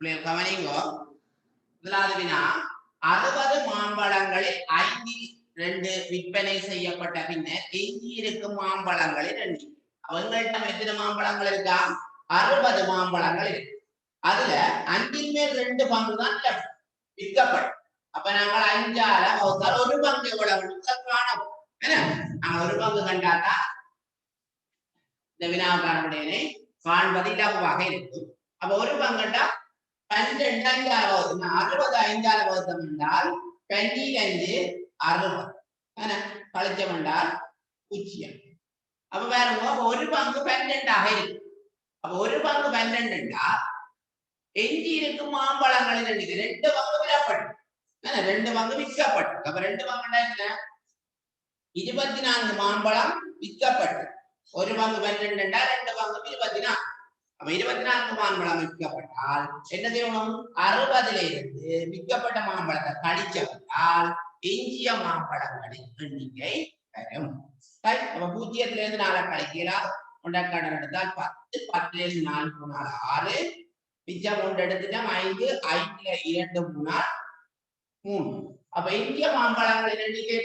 கவனிங்கோ. முதலாவது வினா 60 மாம்பழங்களில் 5 விற்பனை செய்யப்பட்ட பின்னர் எஞ்சி இருக்கும் மாம்பழங்களில் எண்ணிக்கை. அவங்கள்ட்ட எத்தனை மாம்பழங்கள் இருக்கா? 60 மாம்பழங்கள் இருக்கு. அதுல 5 மேல் 2 பங்கு தான் விற்கப்படும். அப்ப நாங்கள் 5ஆல வகுத்தால் ஒரு பங்கு எவ்வளவு காணும். நாங்க ஒரு பங்கு கண்டாதான் இந்த வினாவுக்கான விடையினை காண்பது இலகுவாக இருக்கும். அப்ப ஒரு பங்குண்டா 12 5ஆல வகுத்தம் 60 5ஆல வகுத்தம் என்றால் 12 60 கழிச்சம் என்றால் 0. அப்ப பாருங்க, ஒரு பங்கு 12ஆக இருக்கு. அப்ப ஒரு பங்கு 12 என்றால் எஞ்சி இருக்கும் மாம்பழங்களில் 2 பங்கு விடப்படும். 2 பங்கு விற்கப்பட்டு. அப்ப 2 பங்குன்னா என்ன? 24 மாம்பழம் விற்கப்பட்டு. ஒரு பங்கு 12 என்றால் 2 பங்கு 24. அப்ப 24 மாம்பழம் விற்கப்பட்டால் என்ன செய்யணும்? 60ல இருந்து விற்கப்பட்ட மாம்பழத்தை கழிச்சப்பட்டால் எஞ்சிய மாம்பழங்களின் எண்ணிக்கை வரும். அப்ப 0ல இருந்து 4 கழிக்கலாம். ஒன்றரை எடுத்தால் 10, 10ல இருந்து 4 போனால் 6, மிச்சம் 1 எடுத்துட்டோம் 5, 5ல 2 போனால் 3. அப்ப எஞ்சிய மாம்பழங்களின் எண்ணிக்கை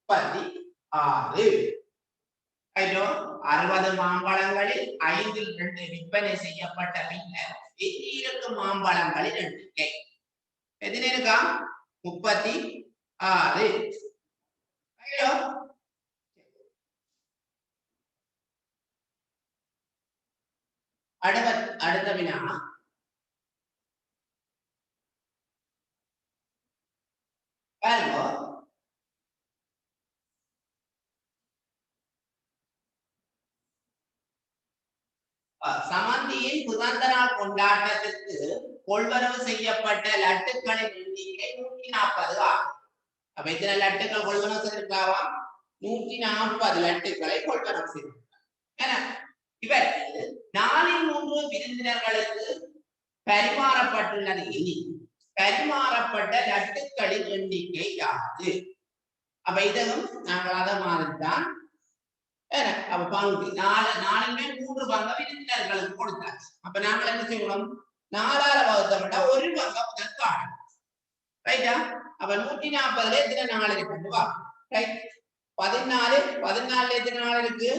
36. 60 மாம்பழங்களில் 5ல் 2 விற்பனை செய்யப்பட்ட பின்னர் எஞ்சி இருக்கும் மாம்பழங்களின் எண்ணிக்கை எத்தனை இருக்கா? 36. அடுத்த வினா பாருங்க. சமந்தியின் சுதந்திர நாள் கொண்டாட்டத்திற்கு கொள்வனவு செய்யப்பட்ட லட்டுக்களின் எண்ணிக்கை 140 ஆகும். அப்ப எத்தனை லட்டுக்கள் கொள்வனவு செய்திருக்காவாம்? 140 லட்டுக்களை கொள்வனவு செய்திருக்காங்க. இவற்றில் 4 விருந்தினர்களுக்கு பரிமாறப்பட்டுள்ளது. பரிமாறப்பட்ட லட்டுக்களின் எண்ணிக்கை யாது? அப்ப இதுவும் நாங்கள் அதை மாதிரிதான் அப்ப பங்கு 4மே 3 பங்கு விருந்தினர்களுக்கு கொடுத்தாச்சு. அப்ப நாங்கள் என்ன செய்யணும்? 4ஆல வகுத்தோம்னா ஒரு பங்கு முதல் காணும். ரைட்டா? அப்ப 140ல எத்தனை நாள் இருக்கு? ரைட். 14ல எத்தனை நாள் இருக்கு?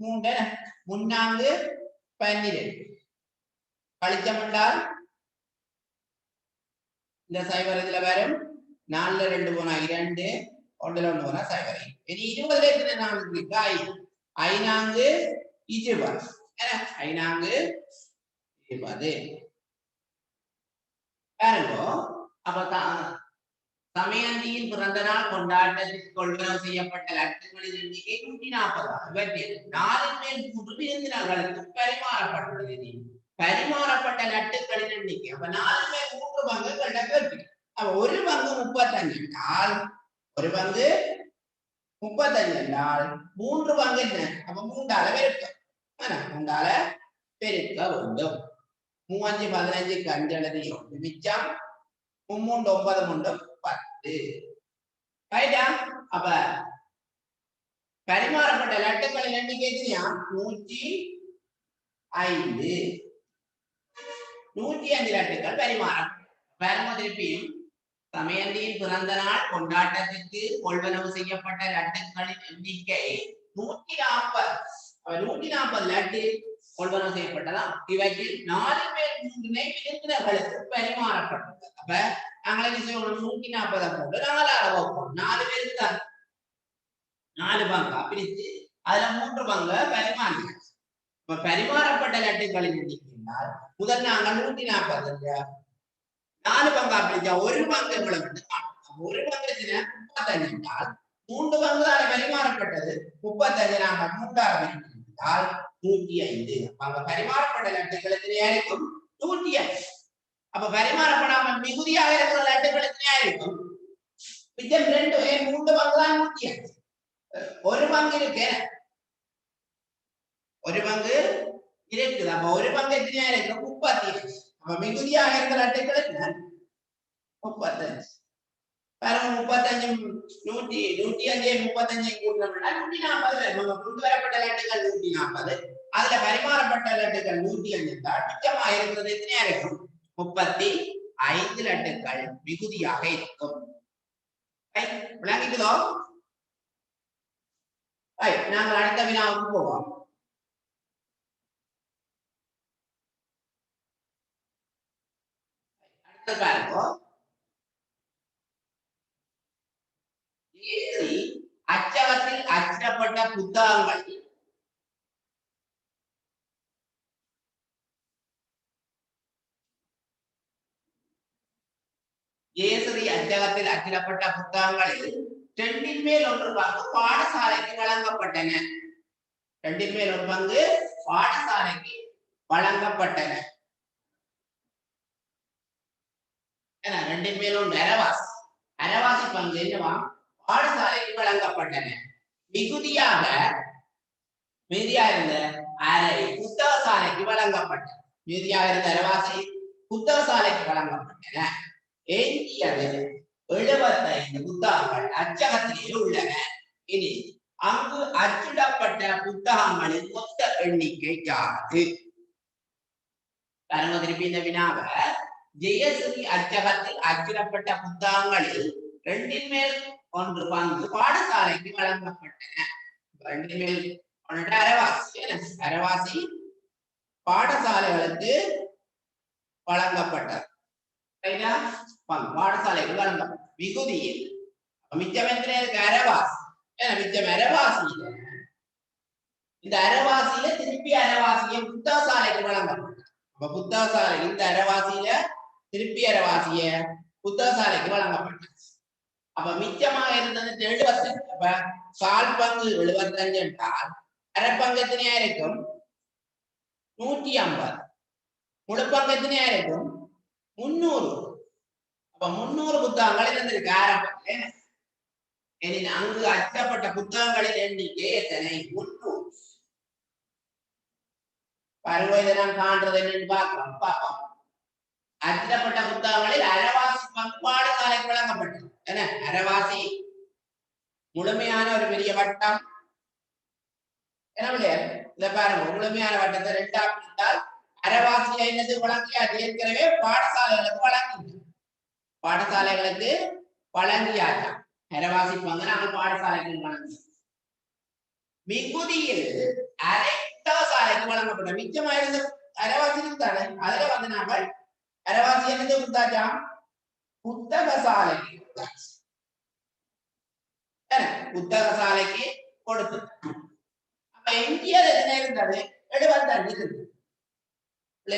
3 3 12 கழிச்சம் என்றால் இந்த சைவர் இதுல வரும். 4ல 2 போனா 2, 1ல 1 போனா சைவர். இனி 20ல எத்தனை நாள் இருக்கு? 5 20. 5 20. பாருங்க. அப்ப தமயந்தியின் பிறந்த நாள் கொண்டாட்டத்திற்கு கொள்வனவு செய்யப்பட்ட லட்டுக்களின் எண்ணிக்கை 140. இவற்றில் 4 மேல் 3 விருந்தினர்களுக்கு பரிமாறப்பட்டுள்ளது. பரிமாறப்பட்ட லட்டுக்களின் எண்ணிக்கை அப்ப 4 மேல் 3 பங்குகள் இருக்கு. அப்ப ஒரு பங்கு 35 என்றால் ஒரு பங்கு 35 என்றால் 3 பங்கு என்ன? அப்ப 3ஆல பெருக்க. 3ஆல பெருக்க வேண்டும். 3 5 15 5 எழுதி மிச்சம் 3 9 10. ரைட்டா? அப்ப பரிமாறப்பட்ட லட்டுக்களின் எண்ணிக்கை 105. 105 லட்டுக்கள் பரிமாறப்படும். திருப்பியும் தமயந்தியின் பிறந்த நாள் கொண்டாட்டத்திற்கு கொள்வனவு செய்யப்பட்ட லட்டுக்களின் எண்ணிக்கை 140. 140 லட்டு கொள்வனவு செய்யப்பட்டதாம். இவற்றில் 4 மேல் 3 விருந்தினர்களுக்கு பரிமாறப்பட்டது. அப்ப நாங்கள் என்ன செய்யணும்? 140 போட்டு 4ஆல வகுப்போம். 4 பேருக்கு தான் 4 பங்கா பிரித்து அதுல 3 பங்கு பரிமாறினாங்க. இப்ப பரிமாறப்பட்ட லட்டுக்களின் எண்ணிக்கையால் முதல் நாங்கள் 140 4 பங்கா பிரிச்சா ஒரு பங்கு எவ்வளவு? ஒரு பங்கு 35 என்றால் 3 பங்கு தான் பரிமாறப்பட்டது. 35 நாங்கள் 3ஆக பிரித்தால் 105. அங்க பரிமாறப்பட்ட லட்டுக்கள் எத்தனையா இருக்கும்? 105. அப்ப பரிமாறப்படாமல் மிகுதியாக இருக்கிற லட்டுக்கள் எத்தனையா இருக்கும்? மிச்சம் 2 3 பங்கு தான் 105. ஒரு பங்கு இருக்கு. ஒரு பங்கு இருக்குது. அப்ப ஒரு பங்கு எத்தனையா இருக்கும்? 35. அப்ப மிகுதியாக இருக்கிற லட்டுக்கள் என்ன? 35. பாருங்க 35 105 35 கூட்டினோம்னா 140 கொண்டு வரப்பட்ட லட்டுக்கள் 140. அதுல பரிமாறப்பட்ட லட்டுக்கள் 105 என்றால் மிச்சமாக இருக்கிறது எத்தனையா இருக்கும்? 35 லட்டுகள் மிகுதியாக இருக்கும். விளங்கிக்குதோ? நாங்கள் அடுத்த வினாவுக்கு போவோம். அடுத்த பாருங்க. அச்சகத்தில் அச்சிடப்பட்ட புத்தகங்கள் ஏசரி அச்சகத்தில் அச்சிடப்பட்ட புத்தகங்களில் 2 மேல் 1 பங்கு பாடசாலைக்கு வழங்கப்பட்டன. 2 மேல் 1 பங்கு பாடசாலைக்கு வழங்கப்பட்டன. 2 மேல் 1 அரவாசி. அரவாசி பங்கு என்னவா? பாடசாலைக்கு வழங்கப்பட்டன. மிகுதியாக மீதியாக இருந்த அரை புத்தக சாலைக்கு வழங்கப்பட்டன. மீதியாக இருந்த அரவாசி புத்தக சாலைக்கு வழங்கப்பட்டன. எஞ்சியது 75 புத்தகங்கள் அச்சகத்திலே உள்ளன. இனி அங்கு அச்சிடப்பட்ட புத்தகங்களின் மொத்த எண்ணிக்கை யாது? திருப்பி இந்த வினாவ ஜெயஸ்ரீ அச்சகத்தில் அச்சிடப்பட்ட புத்தகங்களில் 2 மேல் 1 பங்கு பாடசாலைக்கு வழங்கப்பட்டன. 2 மேல் 1 அரவாசி. அரவாசி பாடசாலைகளுக்கு வழங்கப்பட்டது. பாடசாலைக்கு வழங்கப்பட்ட மிகுதியில் மிச்சம் அரவாசி. மிச்சம் அரவாசியில இந்த அரவாசியில திருப்பி அரவாசியை புத்தக சாலைக்கு வழங்கப்பட்டது. அப்ப புத்தக சாலை இந்த அரவாசியில திருப்பி அரவாசிய புத்தக சாலைக்கு வழங்கப்பட்டது. அப்ப மிச்சமாக இருந்தது 75. அப்ப கால் பங்கு 75 என்றால் அரைப்பங்கு எத்தனையா இருக்கும்? 150. முழுப்பங்கு எத்தனையா இருக்கும்? 300. அப்ப 300 புத்தகங்கள் இருந்திருக்கு ஆரம்பத்தில். அங்கு அச்சிடப்பட்ட புத்தகங்களின் எண்ணிக்கை எத்தனை? 300. பாருங்க, இதை நான் காண்றது என்னன்னு பார்ப்போம். அச்சிடப்பட்ட புத்தகங்களில் அரவாசி பங்கு பாடசாலைக்கு வழங்கப்பட்டது. அரவாசி முழுமையான ஒரு பெரிய வட்டம். இத பாருங்க, முழுமையான வட்டத்தை 2ஆ பிரித்தால் அரவாசியா என்னது வழங்கியாச்சு? ஏற்கனவே பாடசாலைகளுக்கு வழங்கி பாடசாலைகளுக்கு வழங்கியாச்சா? அரவாசி பங்கு நாங்கள் பாடசாலைக்கு வழங்கி மிகுதியில் அரை புத்தக சாலைக்கு வழங்கப்பட்ட மிச்சமாயிருந்த அரவாசி தானே, அதுல வந்து நாங்கள் அரவாசி என்னது கொடுத்தாச்சா? புத்தக சாலைக்கு கொடுத்தாச்சு. புத்தக சாலைக்கு கொடுத்து அப்ப எஞ்சியது என்ன இருந்தது? 75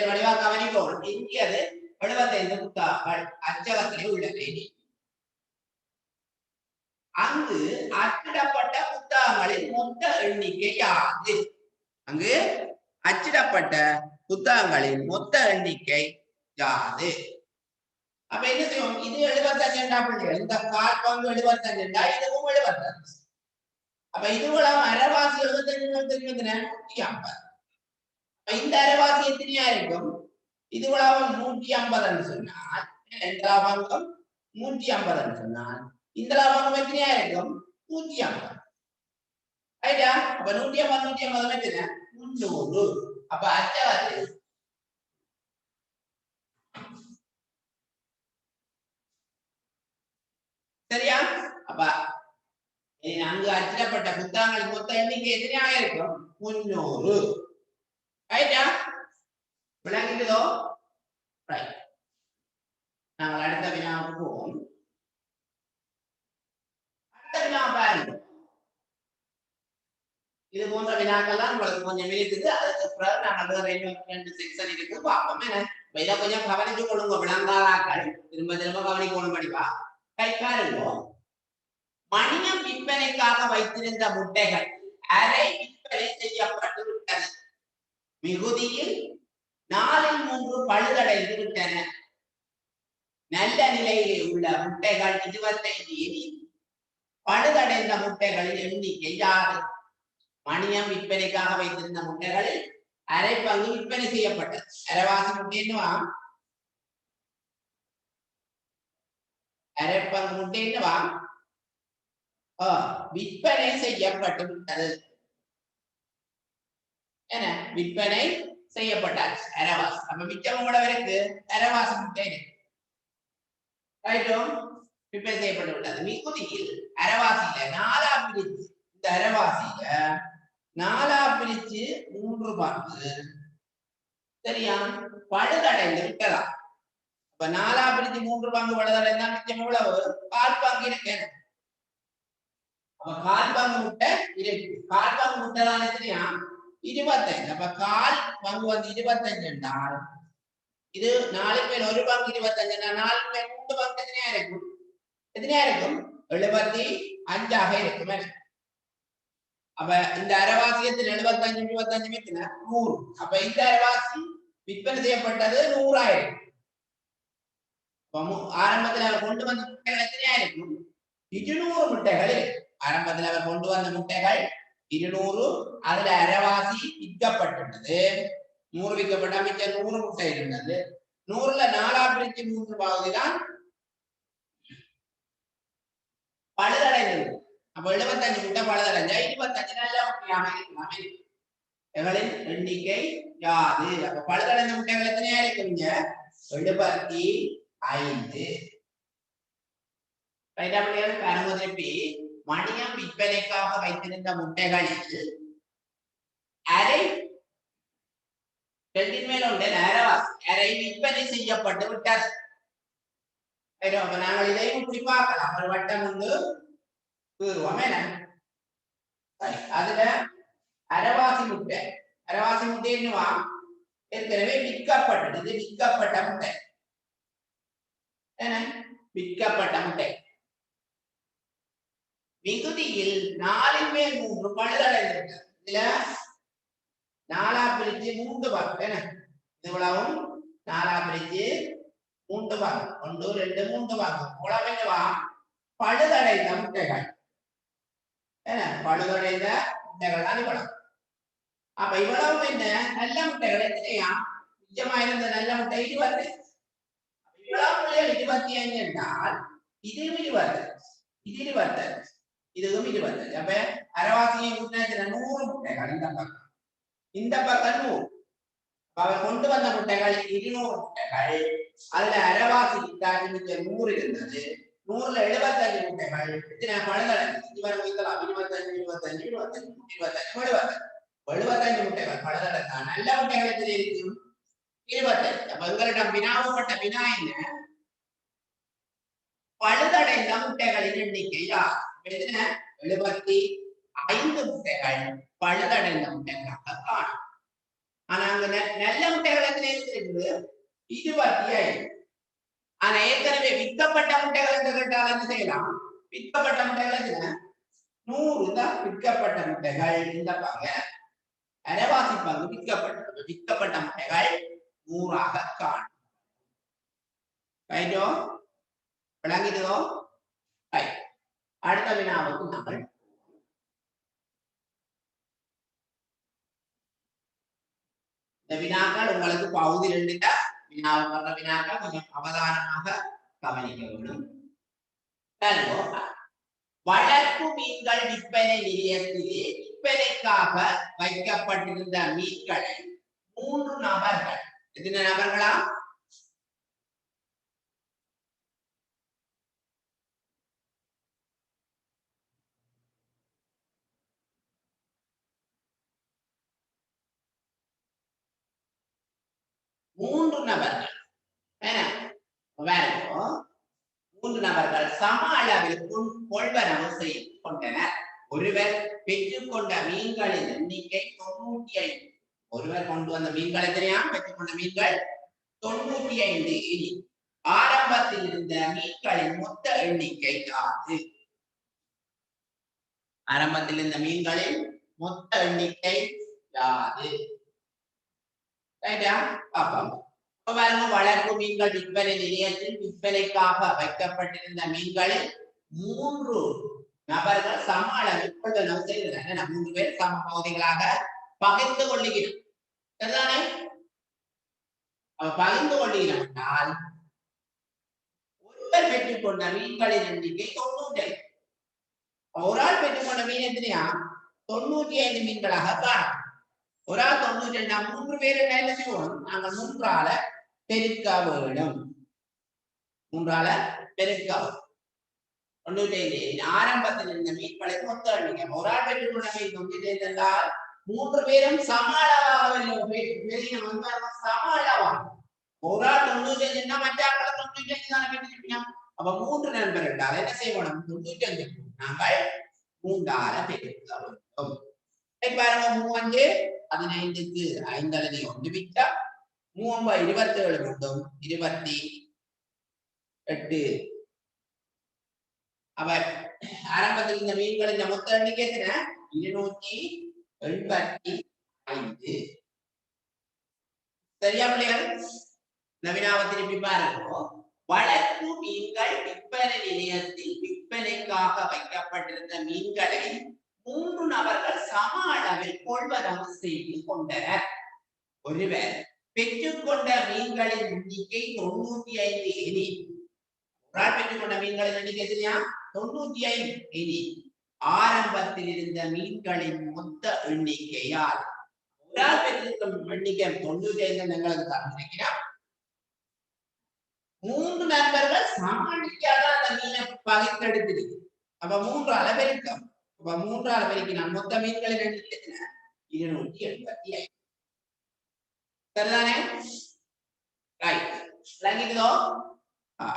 வடிவா கவனிப்போம். எஞ்சியது 75 புத்தகங்கள் அச்சகத்திலே உள்ளது. அங்கு அச்சிடப்பட்ட புத்தகங்களின் மொத்த எண்ணிக்கை யாது? அங்கு அச்சிடப்பட்ட புத்தகங்களின் மொத்த எண்ணிக்கை யாது? அப்ப என்ன செய்வோம்? இது 75 இந்த கால் பங்கு 75 இதுவும் 75. அப்ப இதுவெல்லாம் அரவாசி 75 150. இந்த அரவாசி எத்தனையா இருக்கும்? இதுவெல்லாம் 150 சொன்னால் 2ஆம் பங்கம் 150 சொன்னால் இந்த பங்கம் எத்தனையா இருக்கும்? 150. ரைட்டா? அப்ப 150 எத்தனை? 300. அப்ப அச்சகத்தில் சரியா? அப்ப அங்கு அச்சிடப்பட்ட புத்தகங்களின் மொத்த எண்ணிக்கை எத்தனையாக இருக்கும்? 300. ரைட்டா? விளங்கிட்டதோ? ரைட். நாங்கள் அடுத்த வினாவுக்கு போவோம். அடுத்த வினா பாருங்க. இது போன்ற வினாக்கள் தான் உங்களுக்கு கொஞ்சம் இருக்குது. அதுக்கு பிறகு நாங்கள் வேற 2 செக்ஷன் இருக்கு பார்ப்போம். இதை கொஞ்சம் கவனிச்சு கொள்ளுங்க. விளங்காதாக்கள் திரும்ப திரும்ப கவனிக்கணும். படிப்பா கை பாருங்க. மணியம் விற்பனைக்காக வைத்திருந்த முட்டைகள் அரை விற்பனை செய்யப்பட்டு விட்டது. மிகுதியில் 4இல் 3 பழுதடைந்து விட்டன. நல்ல நிலையில் உள்ள முட்டைகள் 25. பழுதடைந்த முட்டைகளின் எண்ணிக்கை யாது? மணியம் விற்பனைக்காக வைத்திருந்த முட்டைகளில் அரை பங்கு விற்பனை செய்யப்பட்டது. அரவாசி முட்டை என்னவா? அரை பங்கு முட்டை என்னவா? விற்பனை செய்யப்பட்டு விட்டது. விற்பனை செய்யப்பட்டாச்சு அரைவாசி. அப்ப மிச்சம் எவ்வளவு அரைவாசி முட்டை இருக்கு. ரைட்டோ? விற்பனை செய்யப்பட்டு விட்டது. மிகுதியில் அரைவாசியில நாலா பிரிச்சு, இந்த அரைவாசியில நாலா பிரிச்சு 3 பங்கு சரியா பழுதடைந்து விட்டதா. அப்ப நாலா பிரிச்சு 3 பங்கு பழுதடைந்தா மிச்சம் எவ்வளவு? 1/4 பங்கு இருக்கு. அப்ப 1/4 பங்கு முட்டை இருக்கு. 1/4 பங்கு முட்டை தானே தெரியா 25. அப்ப 1/4 பங்கு வந்து 25 என்றால் இது 4 பேர் 1 பங்கு 25 4 பேர் 3 பங்கு எத்தனையா இருக்கும்? 75 இருக்கும். அப்ப இந்த அரைவாசியத்தில் 75 25 எத்தனை 100. அப்ப இந்த அரைவாசி விற்பனை செய்யப்பட்டது 100 ஆரம்பத்தில் அவர் கொண்டு வந்த முட்டைகள் எத்தனையா இருக்கும்? 200 முட்டைகள். ஆரம்பத்தில் அவர் கொண்டு வந்த முட்டைகள் 200. அதுல அரைவாசி விற்கப்பட்டது 100 விற்கப்பட்ட மிச்சம் 100 முட்டை இருந்தது. 100ல 4 பிரிச்சு 3 பகுதி தான் பழுதடைந்தது. அப்ப 75 முட்டை பழுதடைஞ்சா 25 நல்ல முட்டையாக இருக்கலாம். எங்களின் எண்ணிக்கை யாது? அப்ப பழுதடைந்த முட்டைகள் எத்தனையா இருக்குங்க? 75. மணியம் விற்பனைக்காக வைத்திருந்த முட்டைகளில் அரை மேல் அரை விற்பனை செய்யப்பட்டு விட்டது. நாங்கள் இதையும் இப்படி பார்க்கலாம். ஒரு வட்டம் உண்டு அதுல அரைவாசி முட்டை என்னவா ஏற்கனவே விற்கப்பட்டது. இது விற்கப்பட்ட முட்டை. விற்கப்பட்ட முட்டை மிகுதியில் 4 மேல் 3 பழுதடைந்திருக்கிறது. இதுல 4 பிரிச்சு 3 பங்கு இவ்வளவும் 4 பிரிச்சு 3 பங்கு 1 2 3 பங்கு உளவென்னவா பழுதடைந்த முட்டைகள். பழுதடைந்த முட்டைகள் தான் இவ்வளவு. அப்ப இவ்வளவு என்ன நல்ல முட்டைகள் எத்தனையா? நிஜமா இருந்த நல்ல முட்டை 20. இவ்வளவு 25 என்றால் இது 20 இது 25 இதுவும் 25. அப்ப அரைவாசியை கூட்டினா 100 முட்டைகள் இந்த பக்கம் 100. அவர் கொண்டு வந்த முட்டைகள் 200 முட்டைகள். அதுல அரைவாசி வித்தாச்சு மிச்சம் 100 இருந்தது. 100ல 75 முட்டைகள் இத்தனை பழுதடைந்து 75 முட்டைகள் பழுதடைந்தா நல்ல முட்டைகள் எத்தனை இருக்கும்? 25. அப்ப உங்களிடம் வினாவப்பட்ட வினா என்ன? பழுதடைந்த முட்டைகளின் எண்ணிக்கை 75 முட்டைகள் பழுதடைந்த முட்டைகளாக காணும். ஆனா அங்க நல்ல முட்டைகள் எத்தனை இருக்குது? 25. ஆனா ஏற்கனவே விற்கப்பட்ட முட்டைகள் என்று கேட்டால் என்ன செய்யலாம்? விற்கப்பட்ட முட்டைகள் எத்தனை? 100 தான் விற்கப்பட்ட முட்டைகள். இந்த பங்கு அரைவாசி பங்கு விற்கப்பட்ட முட்டைகள் 100ஆக காணும். ரைட்டோ? விளங்கிட்டதோ? அடுத்த வினாவுக்கு நாங்கள் இந்த வினாக்கள் உங்களுக்கு பகுதி 2 வினாவுக்கு வினாக்கள் கொஞ்சம் அவதானமாக கவனிக்க வேண்டும். வளர்ப்பு மீன்கள் விற்பனை நிலையத்திலே விற்பனைக்காக வைக்கப்பட்டிருந்த மீன்களை 3 நபர்கள் எத்தனை நபர்களா? 3 நபர்கள். 3 நபர்கள் சம அளவில் கொள்வனவு செய்து கொண்டனர். ஒருவர் பெற்றுக்கொண்ட மீன்களின் எண்ணிக்கை 95. ஒருவர் கொண்டு வந்த மீன்கள் எத்தனையா? பெற்றுக்கொண்ட மீன்கள் 95. இனி ஆரம்பத்தில் இருந்த மீன்களின் மொத்த எண்ணிக்கை யாது? ஆரம்பத்தில் இருந்த மீன்களின் மொத்த எண்ணிக்கை யாது? வளர்ப்பு மீன்கள் விற்பனை நிலையத்தில் விற்பனைக்காக வைக்கப்பட்டிருந்த மீன்களில் 3 நபர்கள் சம அளவில் கொள்வனவு செய்தனர். 3 பேர் சம பகுதிகளாக பகிர்ந்து கொள்ளுகிறார். பகிர்ந்து கொள்ளுகிறோம் என்றால் ஒருவர் பெற்றுக்கொண்ட மீன்களின் எண்ணிக்கை 95. ஒரு ஆள் பெற்றுக்கொண்ட மீன் எத்தனையா? 95 மீன்களாக காணும். ஒரு ஆள் 92 மூன்று பேர் என்ன செய்யணும் நாங்கள் மூன்றால பெருக்க வேணும் மூன்றால பெருக்க 95 ஆரம்பத்தில் இருந்த மீட்பளை மொத்த எண்ணிக்கை ஒரு ஆள் பெற்றுக்கொண்ட மீன் 95 என்றால் மூன்று பேரும் சம அளவாக சம அளவா ஒரு ஆள் 95 மற்ற ஆட்களை 95 தானே பெற்றிருப்பீங்க அப்ப மூன்று நண்பர் என்றால் என்ன செய்யணும் 95 நாங்கள் மூன்றால பெருக்க வேண்டும் பாருங்க 35 15க்கு 5 அல்லது 1 விட்டா 27 மட்டும் 28 அவர் ஆரம்பத்தில் இந்த மீன்களின் மொத்த எண்ணிக்கை 285 சரியா பிள்ளைகள் நவீனாவை திருப்பி பாருங்க வளர்ப்பு மீன்கள் விற்பனை நிலையத்தில் விற்பனைக்காக வைக்கப்பட்டிருந்த மீன்களை 3 நபர்கள் சம அளவில் கொள்வனவு செய்து கொண்டனர் ஒருவர் பெற்றுக்கொண்ட மீன்களின் எண்ணிக்கை 95 எனில் பெற்றுக்கொண்ட மீன்களின் எண்ணிக்கை 95 எனில் ஆரம்பத்தில் இருந்த மீன்களின் மொத்த எண்ணிக்கையால் ஒரு ஆள் பெற்றிருக்கும் எண்ணிக்கை 95 எங்களுக்கு தந்திருக்கிறார் 3 நண்பர்கள் சமாளிக்காத அந்த மீனை பகிர்ந்தெடுத்திருக்கு அப்ப 3 அளவெடுக்கும் அப்ப 3 அளவெடுக்கினால் மொத்த மீன்களின் எண்ணிக்கை 285 சரிதானே ரைட் விளங்கிக்குதோ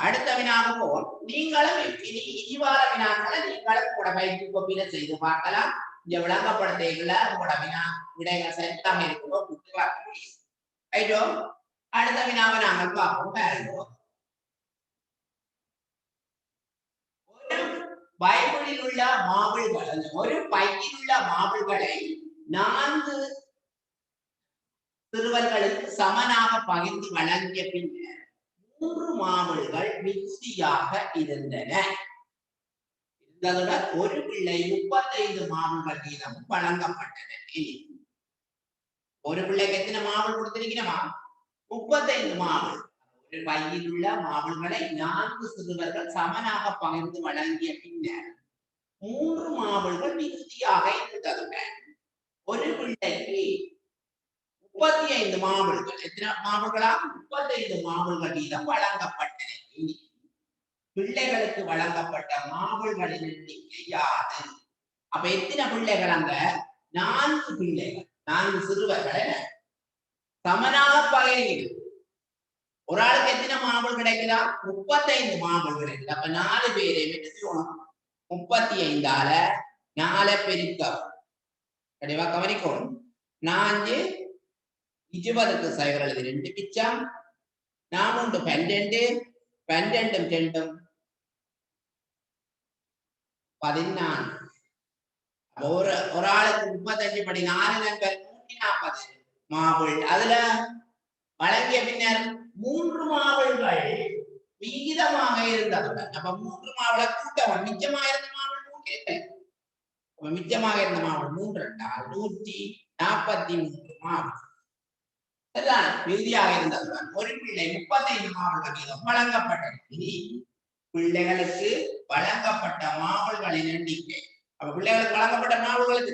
அடுத்த வினாக போல் நீங்களும் இனி இனிவார வினாக்களை நீங்களும் கூட பயிற்சி கோப்பில செய்து பார்க்கலாம் இந்த விளங்கப்படுத்தைகளை உங்களோட வினா விடைகள் சரியாக இருக்குதோ கூட்டு பார்க்க முடியும் ரைட்டோ அடுத்த வினாவை நாங்கள் பார்ப்போம் பாருங்க ஒரு பைபிளில் உள்ள மாபிள்கள் ஒரு பையில் உள்ள மாபிள்களை 4 சிறுவர்களுக்கு சமனாக பகிர்ந்து வழங்கிய பின்னர் 3 மாபிள்கள் மிகுதியாக இருந்தன இருந்ததுடன் ஒரு பிள்ளை 35 மாபிள்கள் வீதம் வழங்கப்பட்டன ஒரு பிள்ளைக்கு எத்தனை மாபிள் கொடுத்திருக்கிறோமா 35 மாபிள் ஒரு பையில் உள்ள மாபிள்களை 4 சிறுவர்கள் சமனாக பகிர்ந்து வழங்கிய பின்னர் 3 மாபிள்கள் மிகுதியாக இருந்ததுடன் ஒரு பிள்ளைக்கு 35 மாபிள்கள் எத்தனை மாபிள்களா 35 மாபிள்கள் வீதம் வழங்கப்பட்டன பிள்ளைகளுக்கு வழங்கப்பட்ட மாபிள்களின் எண்ணிக்கை யாது அப்ப எத்தனை பிள்ளைகள் அங்க 4 பிள்ளைகள் 4 சிறுவர்கள் சமனாக பகிர்ந்து ஒரு ஆளுக்கு எத்தனை மாபிள் கிடைக்குதா 35 மாபிள் கிடைக்குது அப்ப 4 பேரை என்ன செய்யணும் 35ஆல 4 பெருக்க கண்டிப்பா கவனிக்கணும் 4 20க்கு சைவர் எழுதி 2 பிச்சம் 4 12 12 2 14 ஒரு ஆளுக்கு 35 படி 4 நண்பர் 140 மாபிள் அதுல வழங்கிய பின்னர் 3 மாபிள்கள் விகிதமாக இருந்ததுடன் அப்ப 3 மாபிளை கூட்டவன் மிச்சமாக இருந்த மாபிள் 3 இல்லை மிச்சமாக இருந்த மாபிள் 3 என்றால் 143 மாபிள் மிகுதியாக இருந்ததுடன் ஒரு பிள்ளை 35 மாபிள்கள் வீதம் வழங்கப்பட்டது பிள்ளைகளுக்கு வழங்கப்பட்ட மாபிள்களின் எண்ணிக்கை அப்ப பிள்ளைகளுக்கு வழங்கப்பட்ட மாபிள்களுக்கு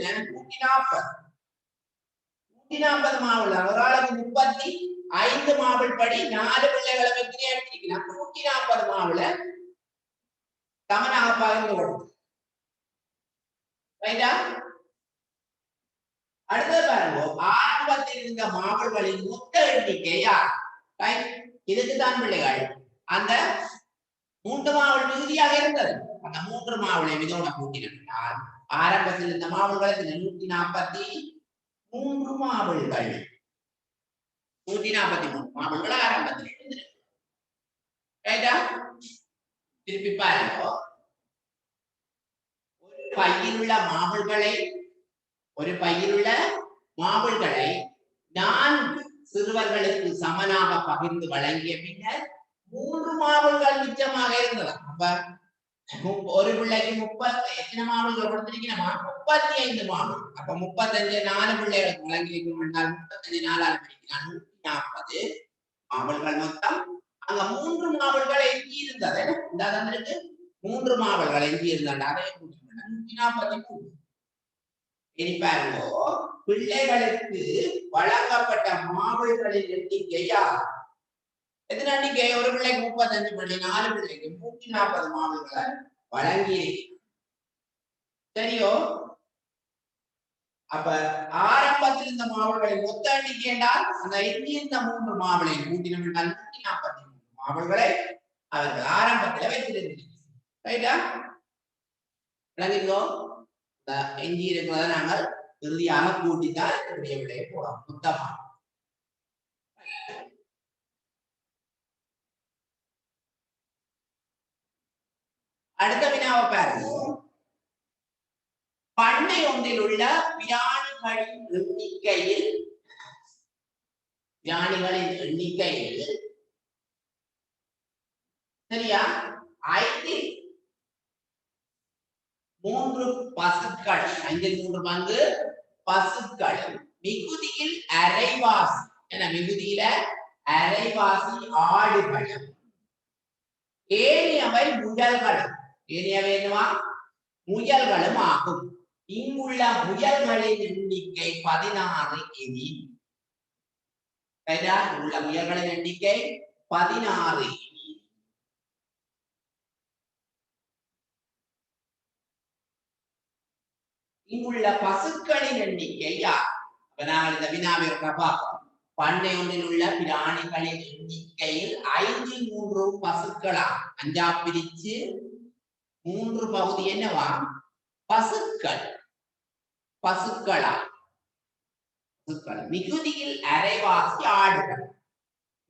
140 மாபிள் ஒரு ஆளுக்கு 35 மாபிள் படி 4 பிள்ளைகளை வச்சு எடுத்துக்கலாம் 140 மாபிள சமனாக பகிர்ந்து கொடுத்து ரைட்டா அடுத்த பாருங்க ஆரம்பத்தில் இருந்த மாபிள்களின் மொத்த எண்ணிக்கை யார் இதுக்கு தான் பிள்ளைகள் அந்த 3 மாபிள் மிகுதியாக இருந்தது அந்த 3 மாபிளை இதோட கூட்டினால் ஆரம்பத்தில் இருந்த மாபிள்களுக்கு 143 மாபிள்கள் 143 மாபிள்கள் ஆரம்பத்தில் இருந்தது ரைட்டா திருப்பி பாருங்க ஒரு பையில் உள்ள மாபிள்களை 4 சிறுவர்களுக்கு சமனாக பகிர்ந்து வழங்கிய பின்னர் 3 மாபிள்கள் மிச்சமாக இருந்தது அப்ப ஒரு பிள்ளைக்கு 30 எத்தனை மாபிள்கள் கொடுத்திருக்கீங்களா 35 மாபிள் அப்ப 35 4 பிள்ளைகளுக்கு வழங்கியிருக்கணும் என்றால் 35 4ஆல் பெருக்கினால் 140 மாபிள்கள் மொத்தம் அங்க 3 மாபிள்கள் எஞ்சி இருந்தது இந்த தந்திருக்கு 3 மாபிள்கள் எஞ்சி இருந்தால் அதை 143 இனி பாருங்க, பிள்ளைகளுக்கு வழங்கப்பட்ட மாவல்களின் எண்ணிக்கையா எத்தனை எண்ணிக்கை? ஒரு பிள்ளைக்கு 35 பிள்ளை, 4 பிள்ளைக்கு 140 மாவல்களை வழங்கி. சரியோ? அப்ப ஆரம்பத்தில் இந்த மாவல்களின் மொத்த எண்ணிக்கை என்றால் அந்த எண்ணியிருந்த 3 மாவலை கூட்டினோம் என்றால் 143 மாவல்களை அவர்கள் ஆரம்பத்தில் வைத்திருக்கிறார். விளங்குதோ? எஞ்சி இருக்கிறத நாங்கள் இறுதியாக கூட்டித்தான் என்னுடைய விலையை போடலாம் மொத்தமா. அடுத்த வினாவை பாருங்க. பண்ணை ஒன்றில் உள்ள பிராணிகளின் எண்ணிக்கையில் சரியா 5 3 பசுக்கள், 5 3 பசுக்கள் மிகுதியில் அரைவாசி என மிகுதியில அரைவாசி ஆடுகளும் ஏனையவை முயல்களும், ஏனையவை என்னவா முயல்களும் ஆகும். இங்குள்ள முயல்களின் எண்ணிக்கை 16 எனில் உள்ள முயல்களின் எண்ணிக்கை 16 இங்குள்ள பசுக்களின் எண்ணிக்கை யார்? நாங்கள் இந்த வினாவிற்கு பார்ப்போம். பண்ணை ஒன்றில் உள்ள பிராணிகளின் எண்ணிக்கையில் 5 3 பசுக்களா, 5 பிரிச்சு 3 பகுதி என்னவா பசுக்கள், பசுக்களா பசுக்கள். மிகுதியில் அரைவாசி ஆடுகள்,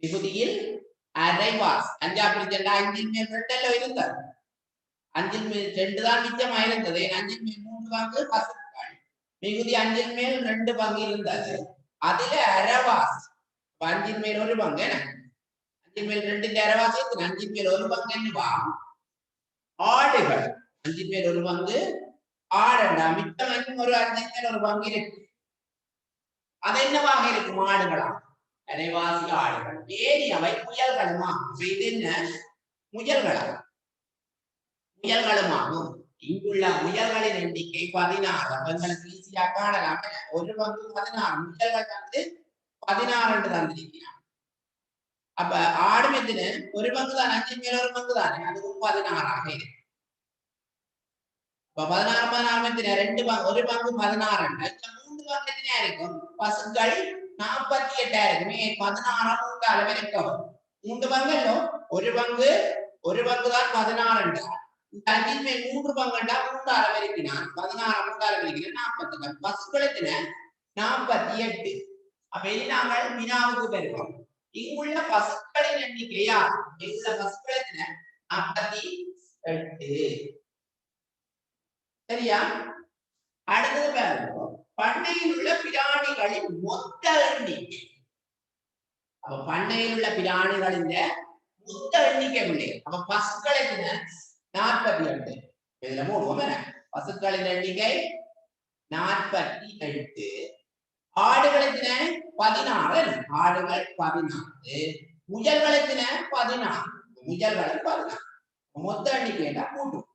மிகுதியில் அரைவாசி 5 பிரிச்சா 5 மேல் 2 இருந்தது, 5 மேல் 2 தான் மிச்சமா இருந்தது. 5 மேல் 3 பங்கு பசுக்கள், மிகுதி 5 மேல் 2 பங்கு இருந்தது. அதுல அரைவாசி 5 மேல் 1 பங்கு, 5 மேல் 2 அரைவாசி 5 மேல் 1 பங்கு என்னவா ஆடுகள், 5 மேல் 1 பங்கு ஆடண்டா, மிச்சம் ஒரு 5 மேல் 1 பங்கு இருக்கு. அது என்னவாக இருக்கும்? ஆடுகளா, அரைவாசி ஆடுகள். ஏனையவை முயல்களுமா, இது என்ன முயல்களா முயல்களுமாகும். இங்குள்ள முயல்களின் எண்ணிக்கை 16. அவங்களுக்கு ஈஸியா காணலாம். 1 பங்கு 16, முயல்கள் வந்து 16 என்று தந்திருக்கிறார். அப்ப ஆடு எத்தனை? 1 பங்கு தான், 5 மேல் 1 பங்கு தானே, அதுவும் 16 இருக்கு. 16 16 எத்தனை? 2 பங்கு, 1 பங்கு 16. 3 பங்கு எத்தனையா இருக்கும்? பசுக்கள் 48 இருக்குமே. 16 3 அளவு இருக்கும். 3 பங்குல 1 பங்கு, 1 பங்கு தான் 16. 5 மேல் 3 பங்குண்டா 3 அளவு இருக்கிறான். 16 3 அளவு இருக்கிறான் 48. பசுக்கள் எத்தனை? 48. அப்ப இனி நாங்கள் வினாவுக்கு பெறுவோம். இங்குள்ள பசுக்களின் எண்ணிக்கையா? இங்குள்ள பசுக்கள் எத்தனை? 48. சரியா? அடுத்தது பாருங்க, பண்ணையில் உள்ள பிராணிகளின் மொத்த எண்ணிக்கை. அப்ப பண்ணையில் உள்ள பிராணிகளின் மொத்த எண்ணிக்கை பிள்ளை. அப்ப பசுக்கள் எத்தனை? 48. இதுல மூணுமே பசுக்களின் எண்ணிக்கை 48. ஆடுகள் எத்தனை? 16. ஆடுகள் 16. முயல்கள் எத்தனை? 16. முயல்கள் 16. மொத்த எண்ணிக்கை கூட்டும்.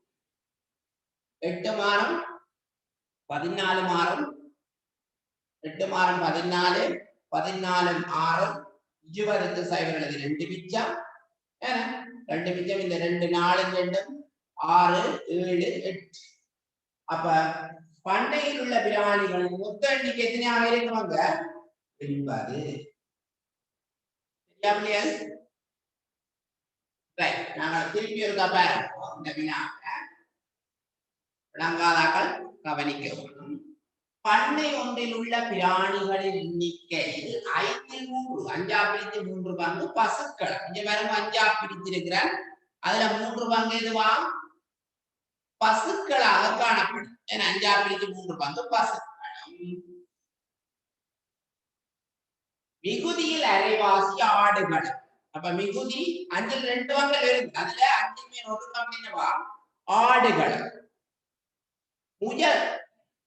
8 மாறும் 14 மாறும், 8 மாறும் 14, 14 6, 20 சைவர்களுக்கு 2 மிச்சம், 2 மிச்சம். இந்த 2 4 2 6 7 8. அப்ப பண்ணையில் உள்ள பிராணிகள் மொத்த எண்ணிக்கை எத்தனையாக இருக்குவாங்க? 80. சரியா? நாங்கள் திருப்பி ஒரு பாருங்க. இந்த வினா விளங்காதாக்கள் கவனிக்க வேண்டும். பண்ணை ஒன்றில் உள்ள பிராணிகளின் எண்ணிக்கையில் 5 3, 5 பிரித்து 3 பங்கு பசுக்கள். இங்க வரும் 5 பிரித்திருக்கிறார். அதுல 3 பங்கு எதுவா பசுக்களாக காணப்படும். 5 பிரித்து 3 பங்கு பசுக்கள். மிகுதியில் அரைவாசி ஆடுகள். அப்ப மிகுதி 5 2 பங்குகள் இருக்கு. அதுல 5 மேல் 1 பங்கு என்னவா ஆடுகள். முயல்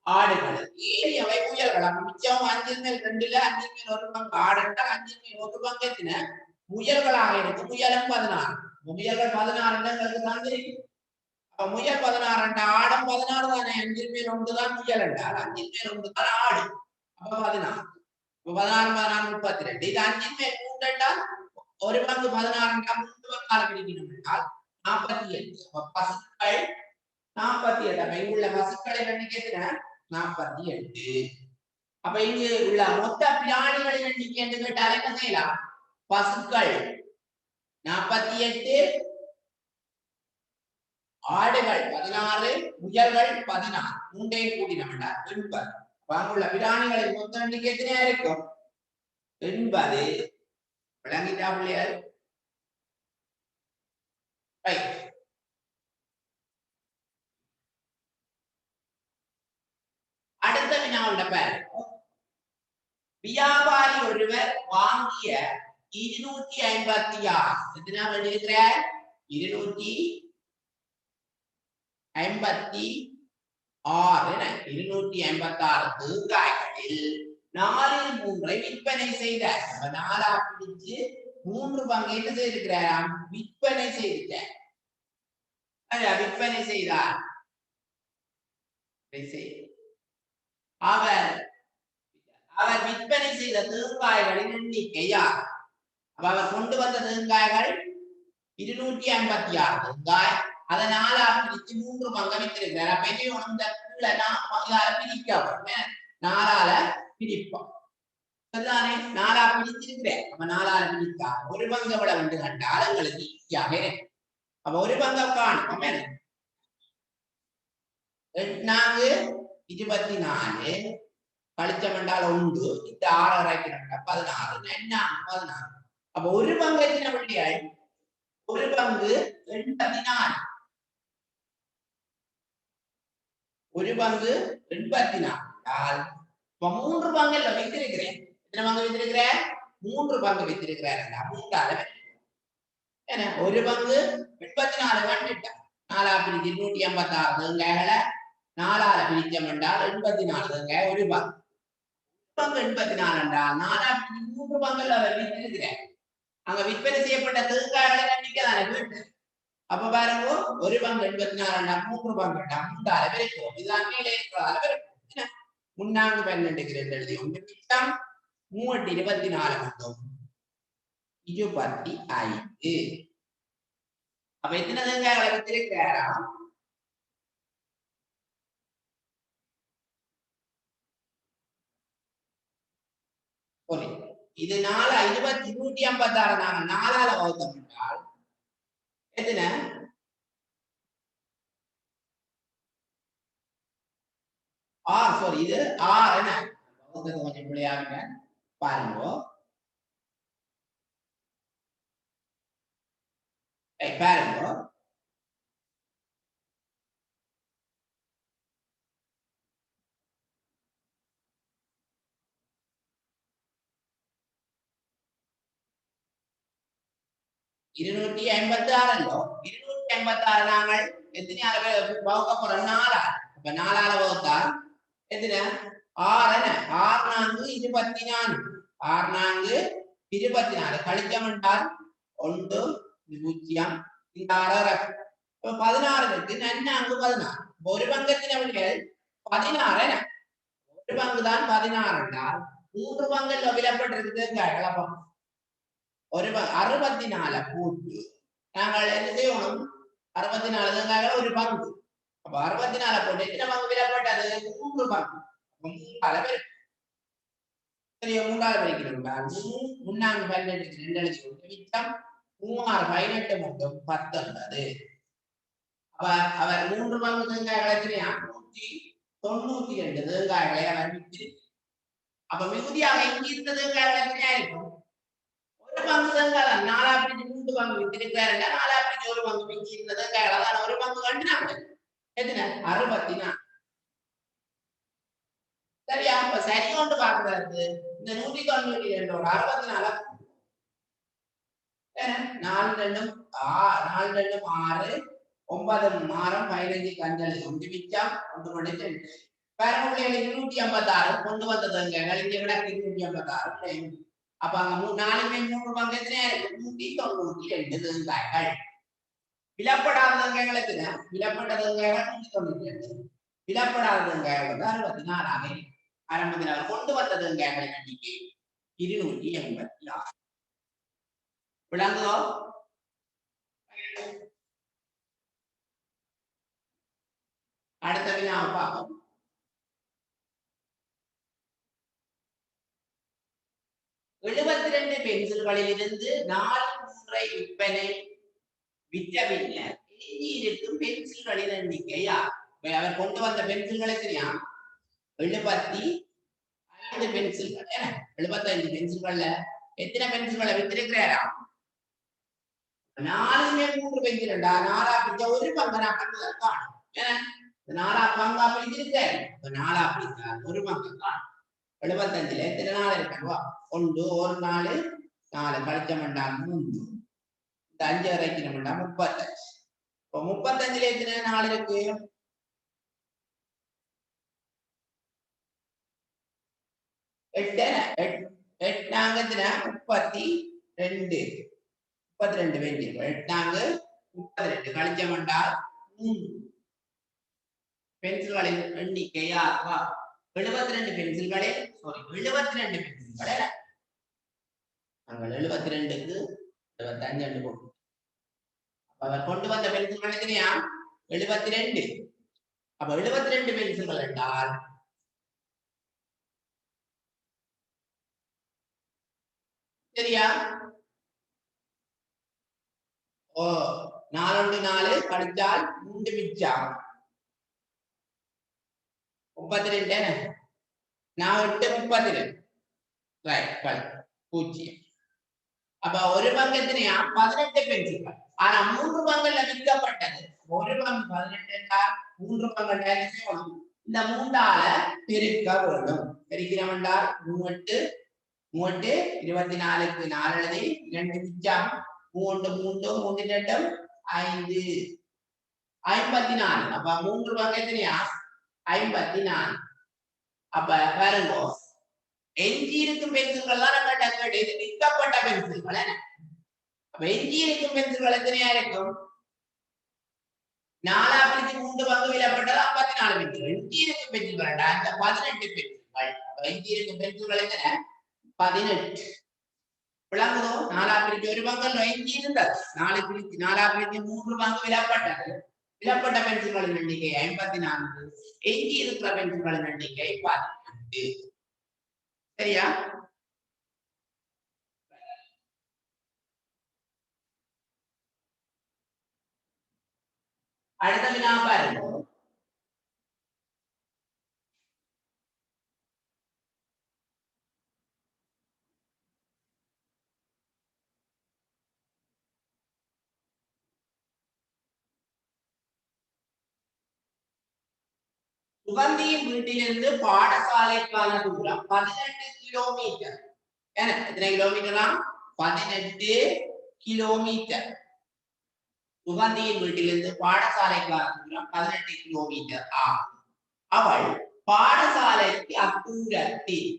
ஆடுகள், ஏனையவை முயல்கள். மிச்சம் 5 மேல் 2ல 5 மேல் 1 பங்கு ஆடுகள், 5 மேல் 1 பங்கு எத்தனை முயல்களாக இருக்கு. முயலும் 16. முயல்கள் 16 எங்களுக்கு தான் தெரியும். அப்ப முயல் 16 ஆடம் 16 தானே, 5 பேர் ஒன்று தான் முயல் என்றால் 5 பேர் ஒன்று தான் ஆடு. அப்ப 16 16 16 32. இது 5 பேர் 3 என்றால் ஒரு பங்கு 16 என்றால் 3 பங்கால பிரிக்கணும் என்றால் 48. அப்ப பசுக்கள் 48. அப்ப இங்குள்ள பசுக்களை எண்ணிக்கை எத்தனை? 48. அப்ப இங்கு உள்ள மொத்த பிராணிகளின் எண்ணிக்கை என்று கேட்டால் என்ன செய்யலாம்? பசுக்கள் 48, ஆடுகள் 16, முயல்கள் 16, மூன்றையும் கூட்டினோம் என்றால் 80. அங்குள்ள பிராணிகளின் மொத்த எண்ணிக்கை எத்தனையா இருக்கும்? 80. விளங்கிட்டா பிள்ளையார்? ரைட். அடுத்த வினாவுள்ள பாரு. வியாபாரி ஒருவர் வாங்கிய 256 எத்தனை எழுதுகிற? 256 256 தேங்காய்களில் 4/3 விற்பனை செய்தார். 4 பிடிச்சு 3 பங்கு என்ன செய்திருக்கிறாராம்? விற்பனை செய்தார். விற்பனை செய்தார். அவர் விற்பனை செய்த தேங்காய்களின் எண்ணிக்கை யார்? அவர் கொண்டு வந்த தேங்காய்கள் 256 தேங்காய். அதை 4 பிரித்து 3 பங்கு வித்திருக்கிறார். அப்ப இந்த கீழே 4 பிரிக்க 4 பிரிப்போம். 4 பிரிச்சிருக்கிறேன். அப்ப 4 பிரித்தா ஒரு பங்கு எவ்வளவு வந்து கண்டால் எங்களுக்கு ஈஸியாக இருக்கு. அப்ப ஒரு பங்கு காணும். 8 24 கழிச்சம் என்றால் 1, இந்த 6 அரைக்கிறோம் 16 என்ன 16. அப்ப ஒரு பங்கு எத்தனை பிள்ளைகள்? ஒரு பங்கு 84. ஒரு பங்கு 84. இப்ப 3 பங்குல வைத்திருக்கிறேன். எத்தனை பங்கு வைத்திருக்கிறேன்? 3 பங்கு வைத்திருக்கிறார். 3ஆல ஏன்னா ஒரு பங்கு 84 கண்டுட்டேன். 4 பிரிச்சு 256 தேங்காய்களை 4ஆல பிரிச்சம் என்றால் 84 தேங்காய் ஒரு பங்கு. பங்கு 84 என்றால் 4 3 பங்குல அவர் வித்திருக்கிறார். அங்க விற்பனை செய்யப்பட்ட தேங்காய்களை எண்ணிக்கை தானே வீட்டு. அப்ப பாருங்க ஒரு பங்கு 84 3 பங்கு 3ஆல பிரிக்கும். இதுதான் கீழே இருக்கிறதால பிரிக்கும். 3 12 எழுதி 1 மிச்சம் 3 24 மட்டும் 25. அப்ப எத்தனை தேங்காய்களை வித்திருக்கிறாரா? இது 4 256 நாங்க 4ஆல வகுத்தோம் என்றால் எத்தனை? சாரி இது 6 என்ன வகுத்தது கொஞ்சம் பிள்ளையாங்க பாருங்க. பாருங்க 256 256 நாங்கள் எத்தனை வகுக்க போறோம்? 4. அப்ப 4ஆல வகுத்தால் எத்தனை? 6 என்ன 6 4 24 6 4 24 கழிச்சம் என்றால் 1 0 இந்த 6 16 இருக்கு. 4 16 ஒரு பங்கத்தின் அவர்கள் 16 என்ன ஒரு பங்கு தான் 16 என்றால் 3 பங்குல விலப்பட்டிருக்கு கலப்பம். ஒரு 64 கூட்டு நாங்கள் என்ன செய்யணும்? 64 தேங்காய்கள் ஒரு பங்கு. அப்ப 64 போட்டு எத்தனை பங்கு விலப்பட்டது? 3 பங்கு. 3ஆல பெருக்கணும். சரி 3ஆல பெருக்கணும். 3 12 2 எழுதி மிச்சம் 3 18 மட்டும் 19. அப்ப அவர் 3 பங்கு தேங்காய்களை எத்தனையா? 192 தேங்காய்களை அவர் வித்திருக்கிறார். அப்ப மிகுதியாக இங்க இருந்த தேங்காய்கள் எத்தனையா இருக்கும்? ஒரு பங்கு தேங்காய் தான் 4 பிரிச்சு 3 பங்கு வித்திருக்கிறார். 4 பிரிச்சு ஒரு பங்கு மிஞ்சி இருந்த தேங்காய்களை தான் ஒரு பங்கு கண்டுனாங்க. எத்தனை? 64. சரியா? அப்ப சரி கொண்டு பாக்குறது இந்த 192 ஒரு 64 4 2 4 2 6 9 மாறம் 15 கஞ்சல் 1 மிச்சம் 1 மணிக்கு 2. பேரமுள்ளைகளை 256 கொண்டு வந்த தேங்காய்கள் இங்க கிடக்கு 256. அப்ப அங்க 4 3 பங்கு எத்தனையா இருக்கு? 192 தேங்காய்கள். விலப்படாதவங்களுக்கு விலப்பட்டதவங்க 192 விலப்படாதவங்க 64 ஆரம்பத்தில் அவர் கொண்டு வந்ததுங்க எண்ணிக்கை 286 விளங்குதோ அடுத்த வினாவை பார்ப்போம் 72 பென்சில்களில் இருந்து 4 விற்பனை விற்ற பின்னர் எஞ்சி இருக்கும் பென்சில்களின் எண்ணிக்கையா அவர் கொண்டு வந்த பென்சில்களை தெரியா 75 பென்சில்கள் 75 பென்சில்கள்ல எத்தனை பென்சில்களை வித்திருக்கிறாரா 4மே 3 பென்சில் 4 பிடிச்ச ஒரு பங்கு நான் கண்டுதான் காணும் 4 பங்கா பிடிச்சிருக்காரு 4 பிடிச்சா ஒரு பங்கு காணும் 75ல எத்தனை நாள் இருக்கா 1 ஒரு நாள் 4 கழிச்சமண்டா 3 இந்த 5 வரைக்கும் 35 இப்போ 35ல எத்தனை நாள் இருக்கு 8 நாங்க 32 பென்சில் 8 நாங்க 32 கழிச்சமண்டா 3 பென்சில்களின் எண்ணிக்கையா 72 பென்சில்களே சாரி 72 பென்சில்களே நாங்கள் 72க்கு 75 போட்டோம் அவர் கொண்டு வந்த பென்சில்கள் எத்தனையா 72 அப்ப 72 பென்சில்கள் என்றால் சரியா ஓ 4 4 கழிச்சால் 3 மிச்சம் 32 நான் 8 32 ரைட் கல் 0 அப்ப ஒரு பங்கு எத்தனையா 18 பென்சில்கள் ஆனா 3 பங்குல விற்கப்பட்டது ஒரு பங்கு 18 என்றால் 3 பங்கு இந்த 3ஆல பெருக்க வேண்டும் பெருக்கிறோம் என்றால் 3 8 24க்கு 4 எழுதி 2 மிச்சம் 3 3 3 2 5 54 அப்ப 3 பங்கு எத்தனையா 54 அப்ப பாருங்க எஞ்சி இருக்கும் பென்சில்கள் தான் நம்ம டக்கட் இது விற்கப்பட்ட பென்சில்கள் அப்ப எஞ்சி இருக்கும் பென்சில்கள் எத்தனையா இருக்கும் 4 பிரிச்சு 3 பங்கு விலப்பட்டது 54 பென்சில்கள் எஞ்சி இருக்கும் பென்சில்கள் அந்த 18 பென்சில்கள் அப்ப எஞ்சி இருக்கும் பென்சில்கள் எத்தனை 18 விளங்குதோ 4 பிரிச்சு ஒரு பங்கு எஞ்சி இருந்தது 4 பிரிச்சு 3 பங்கு விலப்பட்டது விலப்பட்ட பென்சில்களின் எண்ணிக்கை 54 எஞ்சி இருக்கிற பென்சில்களின் எண்ணிக்கை 18 சரியா அடுத்த வினா பாருங்க சுகந்தியின் வீட்டிலிருந்து பாடசாலைக்கான தூரம் 18 கிலோமீட்டர் எத்தனை கிலோமீட்டரா 18 கிலோமீட்டர் சுகந்தியின் வீட்டிலிருந்து பாடசாலைக்கான தூரம் 18 கிலோமீட்டர் ஆகும் அவள் பாடசாலைக்கு அத்தூரத்தில்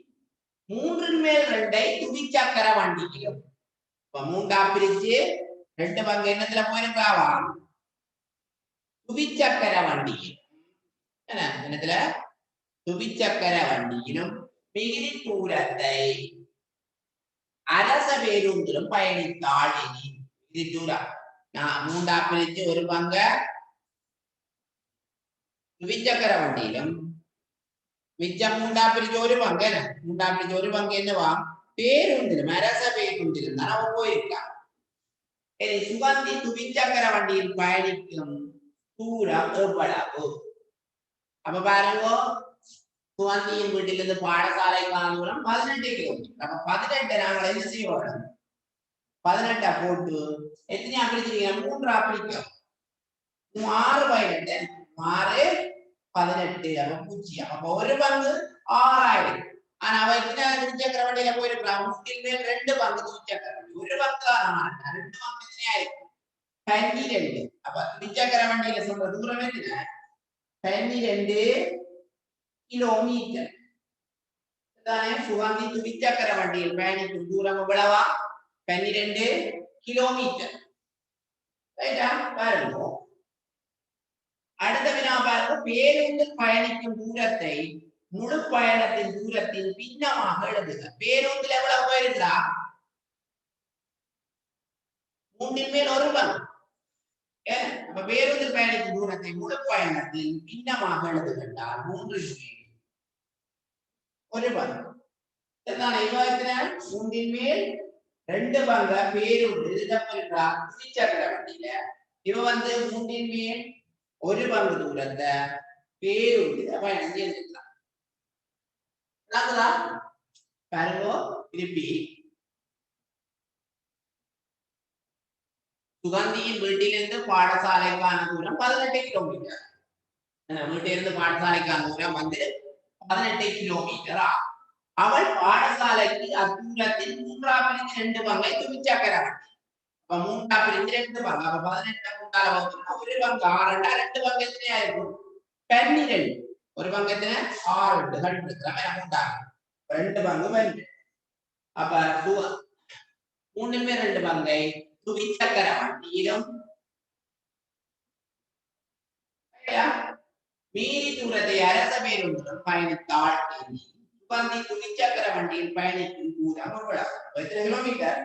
3 மேல் 2 துவிச்சக்கர வண்டியிலும் இப்ப 3 பிரிச்சு 2 பங்கு என்னத்துல போயிருக்காவா துவிச்சக்கர வண்டியில் என்னத்துல துவிச்சக்கர வண்டியிலும் மிகுதி தூரத்தை அரச பேருந்திலும் பயணித்தாள் இது தூரம் நான் 3 பிரிச்சு ஒரு பங்க துவிச்சக்கர வண்டியிலும் மிச்சம் 3 பிரிச்சு ஒரு பங்கு 3 பிரிச்சு ஒரு பங்கு என்னவா பேருந்திலும் அரச பேருந்திலும் தான் அவன் போயிருக்கான் சுகந்தி துவிச்சக்கர வண்டியில் பயணிக்கும் தூரம் எவ்வளவு அப்ப பாருங்க சுகந்தியின் வீட்டிலிருந்து பாடசாலைக்கான தூரம் 18 கிலோமீட்டர் அப்ப 18 நாங்கள் என்ன செய்வோம் 18 போட்டு எத்தனை பிரிச்சிருக்கீங்க 3 பிரிக்கும் 6 18 6 18 அப்ப 0 அப்ப ஒரு பங்கு 6000 ஆனா அவ எத்தனை துவிச்சக்கர வண்டியில போயிருக்கலாம் 2 பங்கு துவிச்சக்கர வண்டி ஒரு பங்கு தான் 2 பங்கு எத்தனையாயிருக்கும் 12 அப்ப துவிச்சக்கர வண்டியில சொல்ற தூரம் என்ன 12 கிலோமீட்டர் சுகந்தி துவிச்சக்கர வண்டியில் பயணிக்கும் தூரம் எவ்வளவா 12 கிலோமீட்டர் ரைட்டா பாருங்க அடுத்த வினா பாருங்க பேருந்தில் பயணிக்கும் தூரத்தை முழு பயணத்தின் தூரத்தின் பின்னமாக எழுதுக பேருந்தில் எவ்வளவு போயிருந்தா மூன்றின் மேல் ஒரு பங்கு அப்ப பேருந்தில் பயணிக்கும் தூரத்தை முழு பயணத்தில் பின்னமாக எழுதுகின்றால் மூன்றின் மேல் ஒரு பங்கு மூன்றின் மேல் ரெண்டு பங்க பேருந்து துணிச்சக்கர வண்டியில இவ வந்து மூன்றின் மேல் ஒரு பங்கு தூரத்தை பேருந்துல பயணம் செஞ்சிருக்கலாம் பாருங்க திருப்பி சுகந்தியின் வீட்டிலிருந்து பாடசாலைக்கான தூரம் 18 கிலோமீட்டர் வீட்டிலிருந்து பாடசாலைக்கான தூரம் வந்து 18 கிலோமீட்டர் அவள் பாடசாலைக்கு அத்தூரத்தில் 3/2 பங்கை துணிச்சக்கர வண்டி அப்ப 3/2 பங்கு அப்ப 18 ஒரு பங்கு 6 2 பங்கு எத்தனையா இருக்கும் 12 ஒரு பங்கு எத்தனை 6 2 பங்கு 12 அப்ப 3 பங்கை துணிச்சக்கர வண்டியிலும் மீறி தூரத்தை அரச பேருந்துடன் பயணித்தாள் சுகந்தி துணிச்சக்கர வண்டியில் பயணிக்கும் தூரம் எத்தனை கிலோமீட்டர்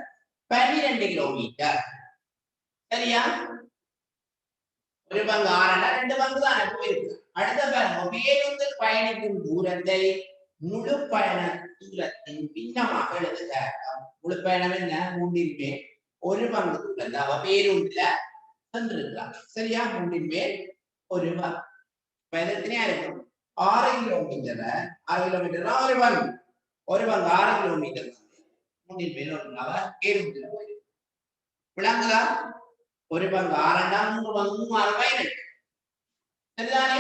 12 கிலோமீட்டர் சரியா ஒரு பங்கு 6 2 பங்கு தான் போயிருக்கு அடுத்த பாருங்க பேருந்தில் பயணிக்கும் தூரத்தை முழு பயண தூரத்தின் பின்னமாக எழுதுக முழு பயணம் என்ன மூன்றின் மேல் ஒரு பங்கு தூரம் அவ பேருந்துல சென்றிருக்கிறார் சரியா மூன்றின் மேல் ஒரு பங்கு எத்தனையா இருக்கும் 6 கிலோமீட்டர் 6 கிலோமீட்டர் ஒரு பங்கு 6 கிலோமீட்டர் மூன்றின் மேல் ஒரு அவ பேருந்துல போயிருக்கு விளங்குதா ஒரு பங்கு 6 3 பங்கு 3 6 சரிதானே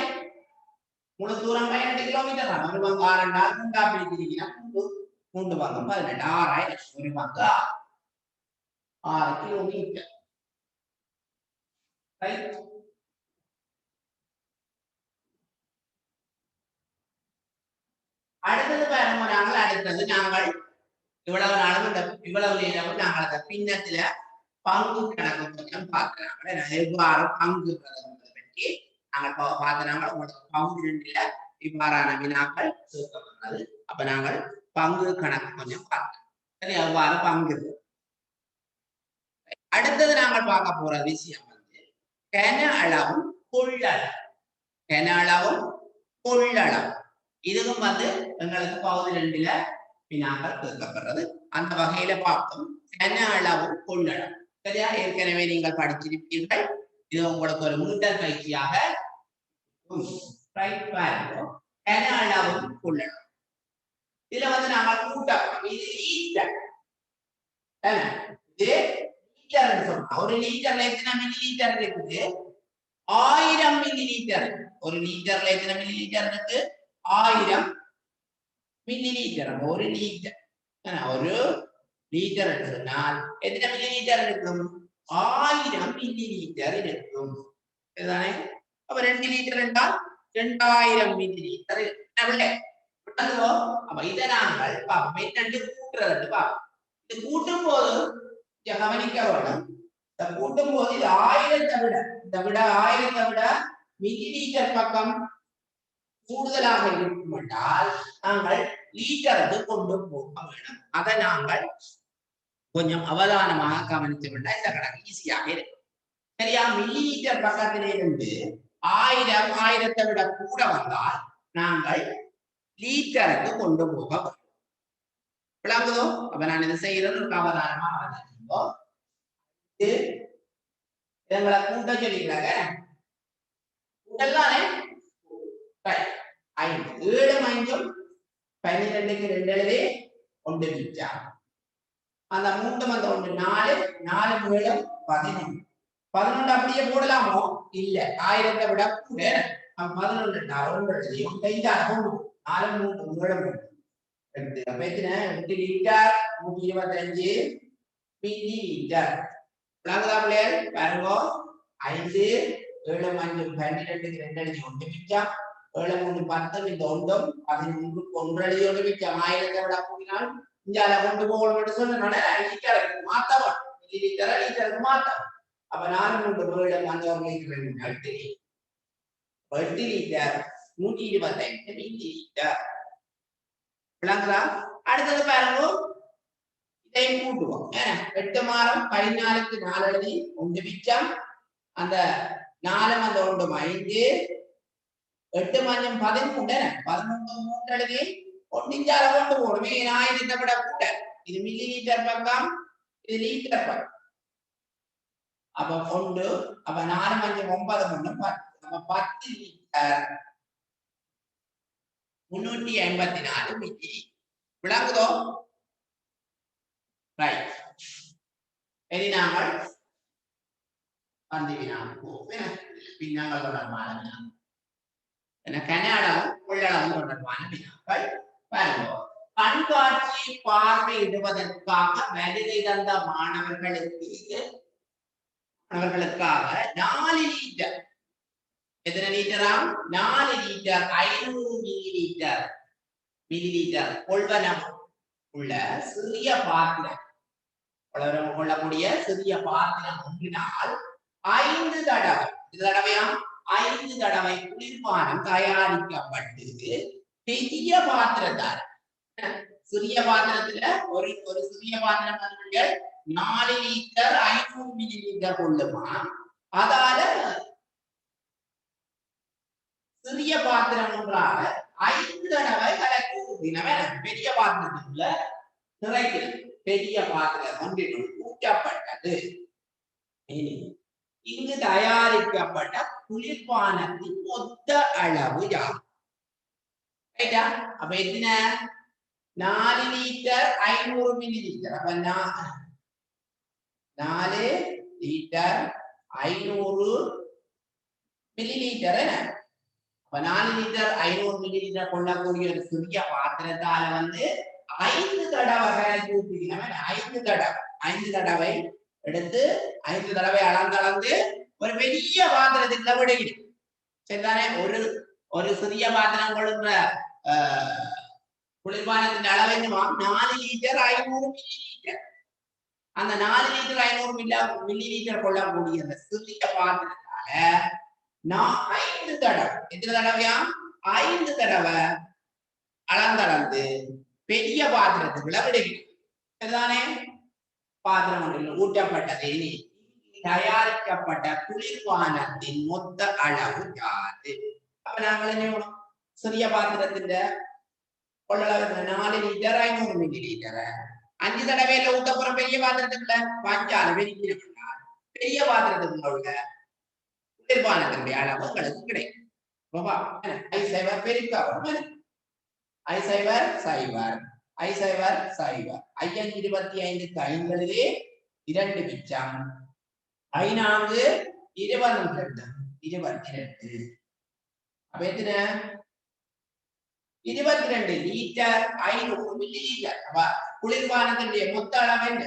முழு தூரம் 18 கிலோமீட்டர் தான் ஒரு பங்கு 6 3 பிரிக்கிறீங்கன்னா 3 பங்கு 18 6000 ஒரு பங்கு 6 கிலோமீட்டர் ரைட் அடுத்தது பாருங்க நாங்கள் இவ்வளவு நாளும் இவ்வளவு நேரம் நாங்கள் அந்த பின்னத்துல பங்கு கணக்கு கொஞ்சம் பார்க்கிறாங்க எவ்வாறு பங்கு பற்றி நாங்கள் பார்க்கிறாங்க உங்களுக்கு பங்கு 2ல இவ்வாறான வினாக்கள் சேர்க்கப்பட்டது அப்ப நாங்கள் பங்கு கணக்கு கொஞ்சம் பார்க்கிறோம் சரி எவ்வாறு பங்கு அடுத்தது நாங்கள் பார்க்க போற விஷயம் வந்து கன அளவும் கொள்ளளவும் கன அளவும் கொள்ளளவும் இதுவும் வந்து எங்களுக்கு பகுதி 2ல வினாக்கள் கேட்கப்படுறது அந்த வகையில பார்த்தோம் கன அளவும் கொள்ளளவும் சரியா ஏற்கனவே நீங்கள் படிச்சிருப்பீர்கள் இது உங்களுக்கு ஒரு முன்னர் பயிற்சியாக கன அளவும் கொள்ளளவும் இதுல வந்து நாம கூட்டம் இது லீட்டர் இது லீட்டர் சொன்னா ஒரு லிட்டர்ல எத்தனை மில்லி லிட்டர் இருக்குது 1000 மில்லி லிட்டர் ஒரு லிட்டர்ல எத்தனை மில்லி லிட்டர் இருக்கு 1000 மில்லி லிட்டர் ஒரு லிட்டர் ஒரு லிட்டர் சொன்னால் எத்தனை மில்லி லிட்டர் இருக்கும் 1000 மில்லி லிட்டர் இருக்கும் இதுதானே அப்ப 2 லிட்டர் என்றால் 2000 மில்லி லிட்டர் அப்ப இதை நாங்கள் கூட்டுறது இது கூட்டும் போது கவனிக்க வேணும் கூட்டும் போது இது 1000 விட 1000 மில்லி லிட்டர் பக்கம் கூடுதலாக இருக்கும் என்றால் நாங்கள் லீட்டருக்கு கொண்டு போக வேண்டும் அதை நாங்கள் கொஞ்சம் அவதானமாக கவனித்து விட்டால் இந்த கணக்கு ஈஸியாக இருக்கும் சரியா மில்லி லிட்டர் பக்கத்திலிருந்து 1000 விட கூட வந்தால் நாங்கள் லீட்டருக்கு கொண்டு போக வேண்டும் விளங்குதோ அப்ப நான் இது செய்யறது ஒரு அவதானமா எங்களை கூட்ட சொல்லிக்கிறாங்க கூட்டல்லானே 5 7 5 12க்கு 2 எழுதி 1 மிச்சா அந்த 3 வந்த 1 4 4 7 11 11 அப்படியே போடலாமோ இல்ல 1000 விட கூட 11 1 எழுதி 1 5 4 3 7 அப்ப எத்தனை 8 லிட்டர் 125 மில்லி லிட்டர் விளங்குதா பிள்ளைகள் பாருங்க 5 7 5 12க்கு 2 எழுதி 1 மிச்சா 7 3 10 இந்த 1 11 1 எழுதி 1 மிச்சம் 1000 விட கூடினால் இங்கால கொண்டு போகணும் சொன்னனால லிட்டருக்கு மாத்தவன் மில்லி லிட்டரை லிட்டருக்கு மாத்தவன் அப்ப 8 லிட்டர் 125 மில்லி லிட்டர். விளங்குதா? அடுத்தது பாருங்க, இதையும் கூட்டுவோம். 8 மாதம் 14க்கு 4 எழுதி 1 மிச்சம், அந்த 4 அந்த 1 5, 8 மஞ்சம் 13, 13 எழுதி 1 இஞ்சால கொண்டு போடுமே. நான் இதை விட கூட, இது மில்லி லிட்டர் பக்கம், இது லிட்டர் பக்கம். அப்ப 1, அப்ப 4 மஞ்சம் 9 10, அப்ப 10 லிட்டர் 354 மில்லி. விளங்குதோ? ரைட். இனி நாங்கள் வந்து பின்னங்கள் தொடர்பான கனஅளவும் கொள்ளளவும் தொடர்பான வினாக்கள் பாருங்க. கண்காட்சி பார்வையிடுவதற்காக வருகை தந்த மாணவர்களுக்காக 4 லிட்டர், எத்தனை லிட்டராம்? 4 லிட்டர் 500 மில்லி லிட்டர் கொள்வனம் உள்ள சிறிய பாத்திரம், கொள்ளக்கூடிய சிறிய பாத்திரம் ஒன்றினால் 5 தடவை, இது தடவையாம் 5 தடவை குளிர்பானம் தயாரிக்கப்பட்டு பெரிய பாத்திரத்தார், சிறிய பாத்திரத்துல ஒரு சிறிய பாத்திரம் 4 லிட்டர் 500 மில்லி லிட்டர் கொள்ளுமா. அதால சிறிய பாத்திரம் ஒன்றாக 5 தடவை கலக்கி ஊற்றினவ பெரிய பாத்திரத்துக்குள்ள நிறைக்கிறது. பெரிய பாத்திரம் ஒன்றினுள் ஊற்றப்பட்டது. இங்கு தயாரிக்கப்பட்ட குளிர்பானத்தின் மொத்த அளவு யார்? அப்ப எத்தனை? 4 லிட்டர் 500 மில்லி லிட்டர். அப்ப 4 லிட்டர் 500 மில்லி லிட்டர். அப்ப 4 லிட்டர் 500 மில்லி லிட்டர் கொள்ளக்கூடிய ஒரு சிறிய பாத்திரத்தால 5 தடவை கலக்கி ஊற்றினவன் 5 தடவை எடுத்து 5 தடவை அளந்து ஒரு பெரிய பாத்திரத்துக்குள்ள விடுகிறது. சரிதானே? ஒரு சிறிய பாத்திரம் கொள்ளுற குளிர்பானத்தின் அளவு என்னவா? 4 லிட்டர் 500 மில்லி லிட்டர். அந்த 4 லிட்டர் 500 மில்லி லிட்டர் கொள்ளக்கூடிய அந்த சிறிய பாத்திரத்தால 5 தடவை, எத்தனை தடவையா? 5 தடவை அளந்து பெரிய பாத்திரத்துக்குள்ள விடுகிறது. சரிதானே? பாத்திரம் ஒன்றில் ஊற்றப்பட்டதை தயாரிக்கப்பட்ட குளிர்பானத்தின் மொத்த அளவு யாது? அப்ப நாங்கள் என்ன சிறிய பாத்திரத்தின் கொள்ளளவு 4 லிட்டர் 500 மில்லி லிட்டர் 5 தடவையில ஊத்தப்புறம் பெரிய பாத்திரத்துக்குள்ள வாய்க்கால வெடிக்கிறார். பெரிய பாத்திரத்துக்குள்ள உள்ள குளிர்பானத்தினுடைய அளவு உங்களுக்கு கிடைக்கும். I0 பெருக்கவும் I0 0 I0 0 I5 25க்கு 5 எழுதி 2 மிச்சம் I4 22. அப்ப எத்தனை? 22 லிட்டர் 500 மில்லி லிட்டர். அப்ப குளிர்பானத்தினுடைய மொத்த அளவு என்ன?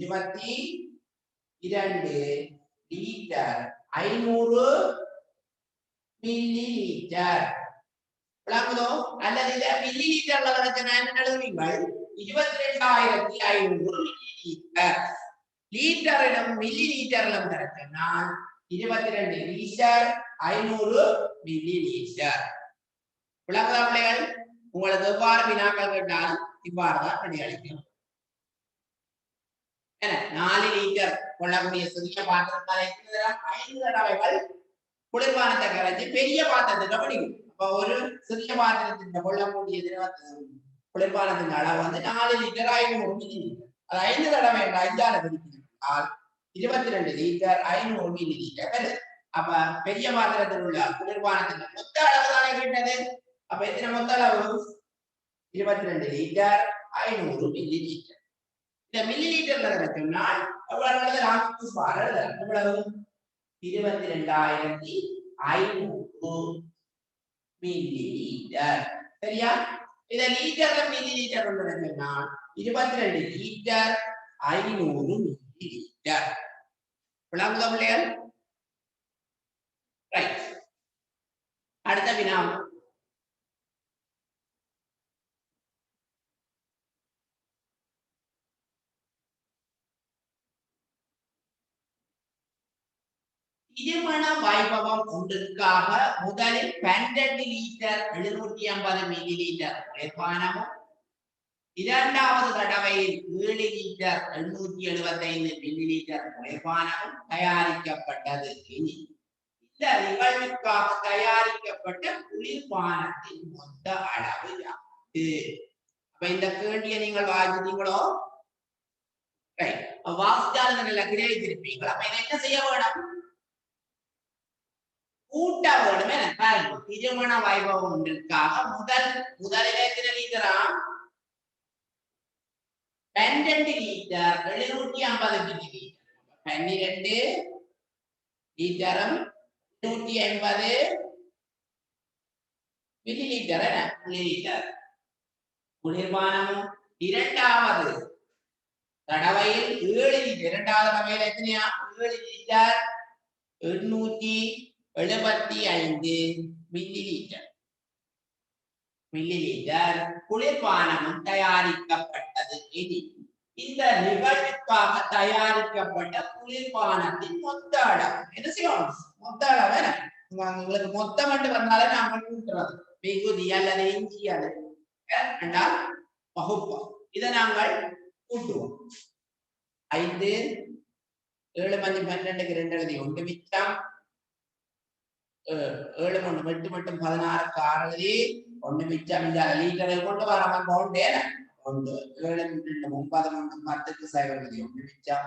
22 லிட்டர் 500 மில்லி லிட்டர். விளங்குதோ? அல்லது இத மில்லி லிட்டர்ல கிடைச்சா என்ன எழுதுவீங்கள்? 22,500 மில்லி லிட்டர். லிட்டரிலும் மில்லி லிட்டரிலும் கிடைச்சா 22 லிட்டர் 500 மில்லி லிட்டர். விளங்குதா பிள்ளைகள்? உங்களுக்கு எவ்வாறு வினாக்கள் கேட்டாலும் இவ்வாறுதான் விடையளிக்கும். 4 லிட்டர் கொள்ளக்கூடிய சிறிய பாத்திரத்தால் 5 தடவைகள் குளிர்பானத்தை கரைச்சி பெரிய பாத்திரத்தை பிடிக்கும். அப்ப ஒரு சிறிய பாத்திரத்தின் கொள்ளக்கூடிய குளிர்பானத்தின் அளவு 4 லிட்டர் 500 மில்லி லிட்டர். அது 5 தடவை 5ஆல பிடிக்கிறால் 22 லிட்டர் 500 மில்லி லிட்டர் வருது. அப்ப பெரிய பாத்திரத்தில் உள்ள குளிர்பானத்தின் மொத்த அளவு தானே கேட்டது. அப்ப எத்தனை மொத்த அளவு? 22 லிட்டர் 500 மில்லி லிட்டர். இந்த மில்லி லிட்டர்ல சொன்னால் எவ்வளவு? 22,500 மில்லி லிட்டர். சரியா? இத லிட்டர்ல மில்லி லிட்டர் சொன்னால் 22 லிட்டர் 500 மில்லி லிட்டர். விளங்குதா பிள்ளைகள்? ரைட். அடுத்த வினா. திருமண வைபவம் ஒன்றிற்காக முதலில் 12 லிட்டர் 750 மில்லி லிட்டர் குளிர்பானமும் இரண்டாவது தடவையில் 7 லிட்டர் 875 மில்லி லிட்டர் குளிர்பானமும் தயாரிக்கப்பட்டது. இந்த நிகழ்வுக்காக தயாரிக்கப்பட்ட குளிர்பானத்தின் மொத்த அளவு யாது? அப்ப இந்த கேள்வியை நீங்கள் வாசித்தீங்களோ? வாசித்தாலும் நல்ல கிரகிச்சிருப்பீங்களா? அப்ப என்ன செய்ய வேணும்? கூட்ட வேணும். என பாருங்க, திருமண வைபவம் ஒன்றிற்காக முதலில் எத்தனை லிட்டரா? 12 லிட்டர் 750 மில்லி லிட்டர். 12 லிட்டரும் 750 மில்லி லிட்டர். மில்லி லிட்டர் குளிர்பானமும் இரண்டாவது தடவையில் 7 லிட்டர். இரண்டாவது தடவையில் எத்தனையா? 7 litre 875 millilitre. Millilitre குளிர்பானமும் தயாரிக்கப்பட்டது. இந்த நிகழ்வுக்காக தயாரிக்கப்பட்ட குளிர்பானத்தின் மொத்த அளவு என்ன செய்யணும்? மொத்த அளவு உங்களுக்கு மொத்தம் மட்டும் வந்தாலே நாம கூட்டுறது மிகுதி அல்லது எஞ்சி அல்லது என்றால் வகுப்போம். இதை நாங்கள் கூட்டுவோம். 5 7 5 12க்கு 2 எழுதி 1 மிச்சம் 7 1 8 மட்டும் 16க்கு 6 எழுதி 1 மிச்சம். இந்த லீட்டரை கொண்டு வராம போண்டே 1 7 2 9 1 10க்கு 0 எழுதி 1 மிச்சம்.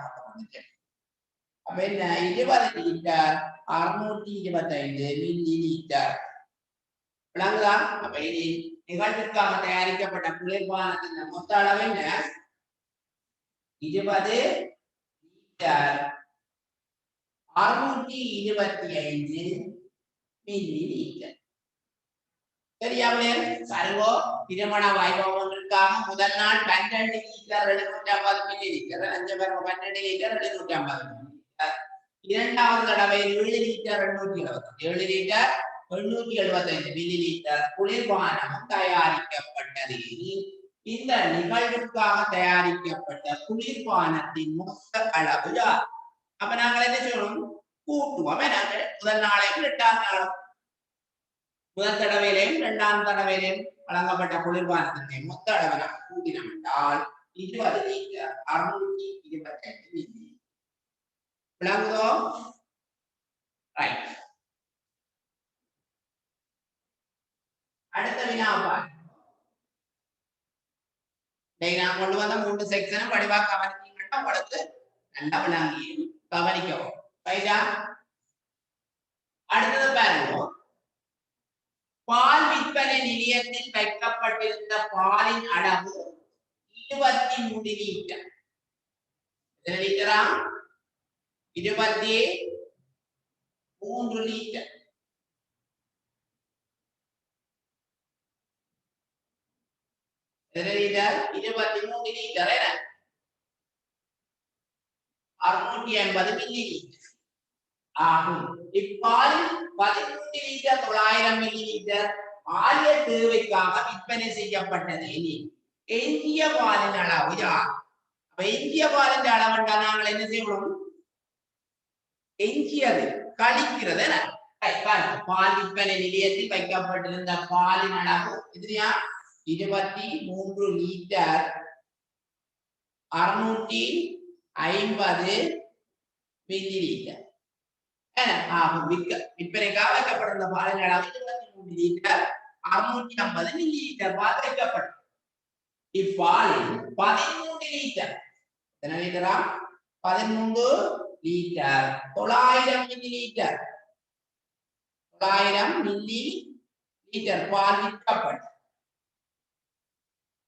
அப்ப என்ன 20 லிட்டர் 625 மில்லி லிட்டர் விளங்குதா? அப்ப இனி நிகழ்வுக்காக தயாரிக்கப்பட்ட குளிர்பானத்தின் மொத்த அளவு என்ன? 20 லிட்டர் 625 மில்லி லிட்டர். சரியாவே சர்வோ திருமண வைபவம் ஒன்றிற்காக முதல் நாள் 12 litre 750 millilitre. 12 litre 750 milli litre. இரண்டாவது தடவை 7 லிட்டர் 870 லிட்டர் 875 மில்லி லிட்டர் குளிர்பானமும் தயாரிக்கப்பட்டது. இந்த நிகழ்வுக்காக தயாரிக்கப்பட்ட குளிர்பானத்தின் மொத்த அளவு யார்? அப்ப நாங்கள் என்ன செய்யணும்? கூட்டுவோம். முதல் நாளையும் இரண்டாம் நாளும் முதல் தடவையிலையும் இரண்டாம் தடவையிலையும் வழங்கப்பட்ட குளிர்பானத்தின் மொத்த அளவு நாம் கூட்டினோம் என்றால் 20 லிட்டர் 625 மில்லி. விளங்குதோ? ரைட். அடுத்த வினாவா நான் கொண்டு வந்த 3 செக்ஷனும் வடிவா கவனிச்சீங்கன்னா உங்களுக்கு நல்லா விளங்கி கவனிக்கவும். ரைட்டா? அடுத்தது பாருங்க, பால் விற்பனை நிலையத்தில் வைக்கப்பட்டிருந்த பாலின் அளவு 23 லிட்டர். எத்தனை லிட்டரா? 23 லிட்டர். எத்தனை லிட்டர்? 23 லிட்டர். 650 மில்லி லிட்டர் ஆகும். இப்பாலில் 13 லிட்டர் 900 மில்லி லிட்டர் ஆலய தேவைக்காக விற்பனை செய்யப்பட்டது. எஞ்சிய பாலின் அளவு யார்? அப்ப எஞ்சிய பாலின் அளவு என்றால் நாங்கள் என்ன செய்யணும்? எஞ்சியது கழிக்கிறது. பால் விற்பனை நிலையத்தில் வைக்கப்பட்டிருந்த பாலின் அளவு எதிரியா 23 லிட்டர் 650 மில்லி லிட்டர் விற்பனைக்காக வைக்கப்பட்டிருந்த பாலின் அளவு 23 லிட்டர் 650 மில்லி லிட்டர் பால் வைக்கப்பட்டது. இப்பாலில் 13 லிட்டர் எத்தனை லிட்டரா? 13 litre 900 millilitre 900 millilitre பால் விற்கப்பட்டது.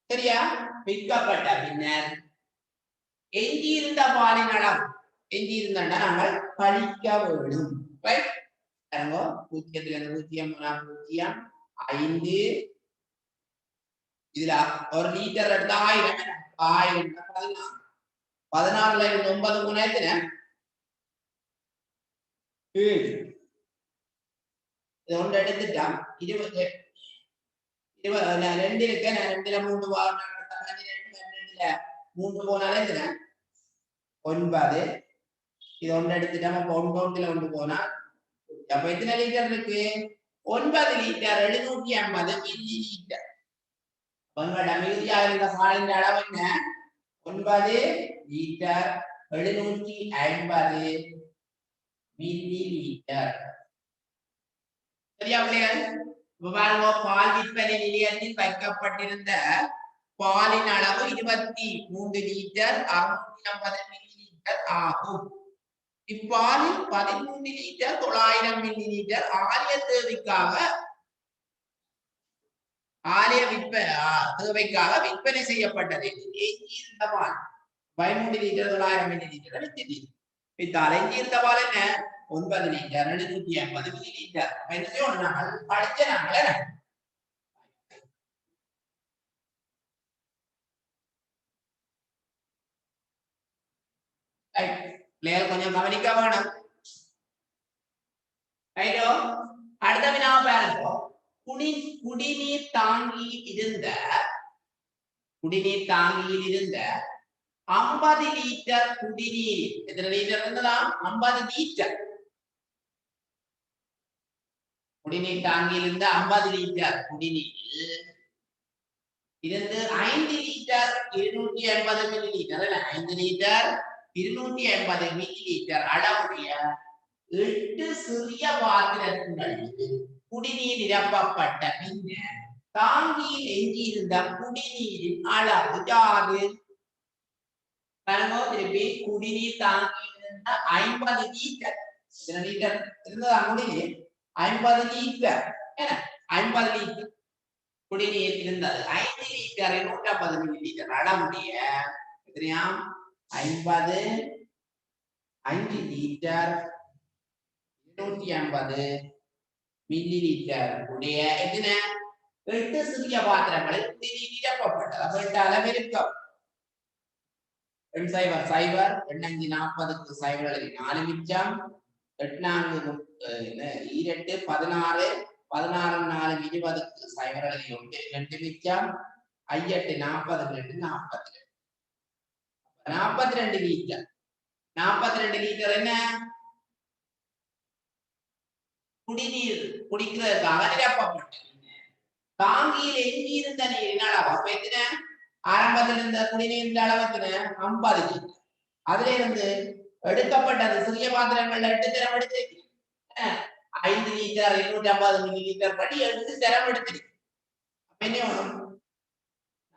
சரியா? விற்கப்பட்ட பின்னர் எஞ்சியிருந்த பாலின் அளவு எஞ்சியிருந்தா நாங்கள் கழிக்க வேண்டும். பூஜ்ஜியத்துல 0.0 5 இதுல 1 லிட்டர் எடுத்தா 1000 14ல இருந்து 9 போனா எத்தனை? 7. இது ஒன்று எடுத்துட்டா 20 2 இருக்கு. 2ல 3 வாரம் 2ல 3 போனாலே எத்தனை? 9 இது ஒன்று எடுத்துட்டு நம்ம கவுண்ட்ல கொண்டு போனா அப்ப எத்தனை லிட்டர் இருக்கு 9 லிட்டர் 750 மில்லி லிட்டர் உங்களோட மிகுதியாக இருந்த பாலின் அளவு என்ன 9 லிட்டர் 750 மில்லி லிட்டர் சரியா பிள்ளைகள் பாருங்க பால் விற்பனை நிலையத்தில் வைக்கப்பட்டிருந்த பாலின் அளவு 23 லிட்டர் 650 மில்லி லிட்டர் ஆகும் இப்பாலில் 13 லிட்டர் 900 மில்லி லிட்டர் ஆலய தேவைக்காக விற்பனை செய்யப்பட்டது எஞ்சியிருந்த பால் 13 லிட்டர் 900 மில்லி லிட்டர் விற்றது வித்தால் எஞ்சியிருந்த பால் என்ன 9 லிட்டர் 750 மில்லி லிட்டர் என்ன செய்யணும் நாங்கள் படிச்ச நாங்களே பிள்ளைகள் கொஞ்சம் கவனிக்க வேணும் ரைட்டோ அடுத்த வினா பாருங்க குடிநீர் தாங்கியில் இருந்த 50 லிட்டர் குடிநீர் எத்தனை லிட்டர் இருந்ததா 50 லிட்டர் குடிநீர் தாங்கியில் இருந்த 50 லிட்டர் குடிநீர் இருந்து 5 litre 280 millilitre 5 litre 280 millilitre அளவுடைய 8 சிறிய பாத்திரங்களில் குடிநீர் நிரப்பப்பட்ட பின்னர் தாங்கியில் எஞ்சியிருந்த குடிநீரின் அளவு யாது திருப்பி குடிநீர் தாங்கியில் இருந்த 50 லிட்டர் லிட்டர் இருந்ததா குடிநீர் 50 லிட்டர் 50 லிட்டர் குடிநீர் இருந்தது 5 லிட்டர் 150 மில்லி லிட்டர் அளவுடைய எத்தனையா 50 5 லிட்டர் 250 மில்லி லிட்டர் உடைய எத்தனை 8 சிறிய பாத்திரங்களில் குடிநீர் நிரப்பப்பட்டது அப்ப 8 அளவு இருக்கும் 0 எண்ணஞ்சு 40க்கு 0 எழுதி 4 மிச்சம் 8 2 16 16 4 20க்கு 0 எழுதி 2 மிச்சம் 5 8 40 42 42 லிட்டர் 42 லிட்டர் என்ன குடிநீர் குடிக்கிறதுக்காக நிரப்பப்பட்டது தாங்கியில் எஞ்சியிருந்த நீரின் அளவு அப்ப எத்தனை ஆரம்பத்தில் இருந்த குடிநீரின் அளவு எத்தனை 50 லிட்டர் அதுல இருந்து எடுக்கப்பட்டது சிறிய பாத்திரங்கள்ல 8 தரம் எடுத்து 5 லிட்டர் 250 மில்லி லிட்டர் படி 8 தரம் எடுத்து அப்ப என்ன வேணும்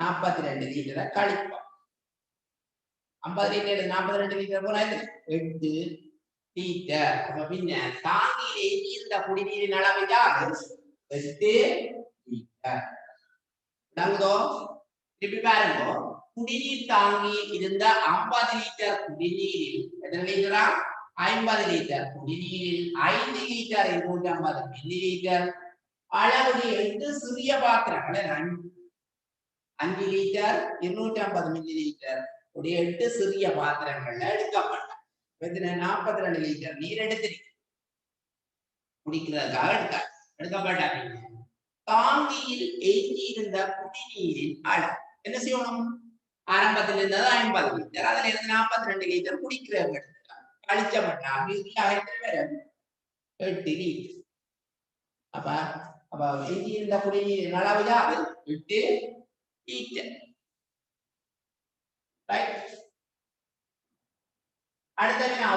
42 லிட்டரை கழிப்போம் 50 லிட்டர் 42 லிட்டர் போனா 8 லிட்டர் அப்ப பின்ன தாங்கியில் எஞ்சியிருந்த குடிநீரின் அளவு யாது 8 லிட்டர் விளங்குதோ திருப்பி பாருங்க குடிநீர் தாங்கியில் இருந்த 50 லிட்டர் குடிநீரில் எத்தனை லிட்டரா 50 லிட்டர் குடிநீரில் 5 லிட்டர் 250 மில்லி லிட்டர் அளவுடைய 8 சிறிய பாத்திரங்கள் 5 லிட்டர் 250 மில்லி லிட்டர் உடைய 8 சிறிய பாத்திரங்கள்ல எடுக்கப்பட்ட 42 லிட்டர் நீர் எடுத்திருக்கு குடிக்கிறதுக்காக எடுக்கப்பட்டாங்க தாங்கியில் எஞ்சியிருந்த குடிநீரின் அளவு என்ன செய்யணும் ஆரம்பத்தில் இருந்தது 50 லிட்டர் அதுல இருந்து 42 லிட்டர் குடிக்கிறவங்க எடுத்துட்டாங்க கழிச்சப்பட்டாங்க 8 லிட்டர் அப்ப எஞ்சியிருந்த குடிநீரின் அளவு யாது 8 லிட்டர் அடுத்த வினா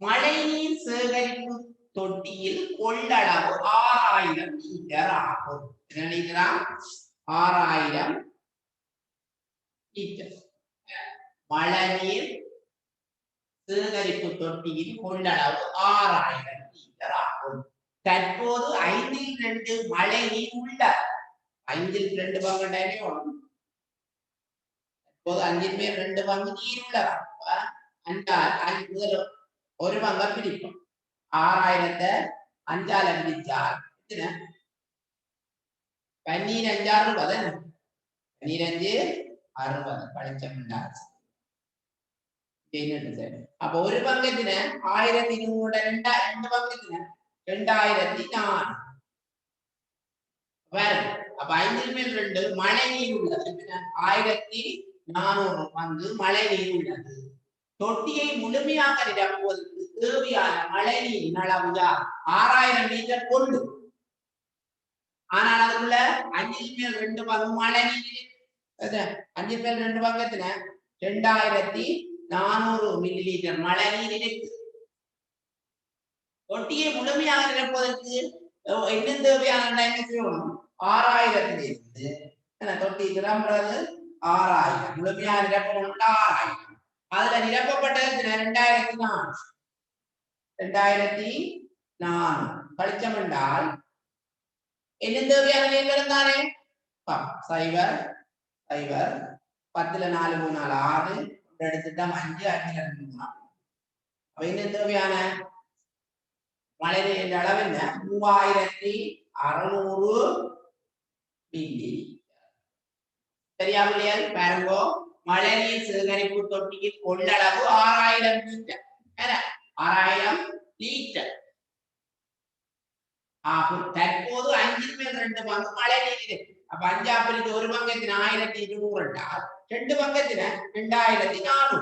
மழைநீர் சேகரிப்பு தொட்டியில் கொள்ளளவு 6000 லிட்டர் ஆகும் 6000 லிட்டர் மழைநீர் சேகரிப்பு தொட்டியில் கொள்ளளவு 6000 லிட்டர் ஆகும் தற்போது 5ல் 2 மழை நீர் உள்ள 5ல் 2 பங்கு தற்போது 5ல் மேல் 2 பங்கு நீர் உள்ளதா முதல் ஒரு பங்க பிரிப்போம் 6000 5ஆல பிரிச்சால் பன்னீர் 5 60 பன்னீர் 5 60 கழிச்சம் அப்ப ஒரு பங்கத்தின 1200 2 பங்கத்தின 2004 பாருங்க அப்ப 5 மேல் 2 மழை நீர் உள்ளது 1400 வந்து மழை நீர் உள்ளது தொட்டியை முழுமையாக நிரப்புவதற்கு தேவையான மழை நீரின் அளவு 6000 லிட்டர் கொண்டு ஆனால் அதுக்குள்ள 5 மேல் 2 பங்கு மழை நீர் 5 மேல் 2 பக்கத்துல 2400 மில்லி லிட்டர் மழை நீர் இருக்கு தொட்டியை முழுமையாக நிரப்புவதற்கு என்ன தேவையான என்ன செய்யணும் 6000 தொட்டி நிரம்புறது 6000 முழுமையாக நிரப்பணும் 6000 அதுல நிரப்பப்பட்டது 2400 கழிச்சம் என்றால் என்ன தேவையான நீர் தானே 0 0 10ல 4 3 4 6 எடுத்துட்டா 5 5 2 அப்ப என்ன தேவையான மழை நீரின் அளவு என்ன 3600 மில்லி சரியா இல்லையா பாருங்க மழை நீர் சேகரிப்பு தொட்டியின் கொள்ளளவு 6000 லிட்டர் 6000 லிட்டர் ஆகும் தற்போது 5 மேல் 2 பங்கு மழை நீர் இருக்கு அப்ப 5 பிரித்து ஒரு பங்கத்தின் 1200 என்றால் 2 பங்கத்தின 2400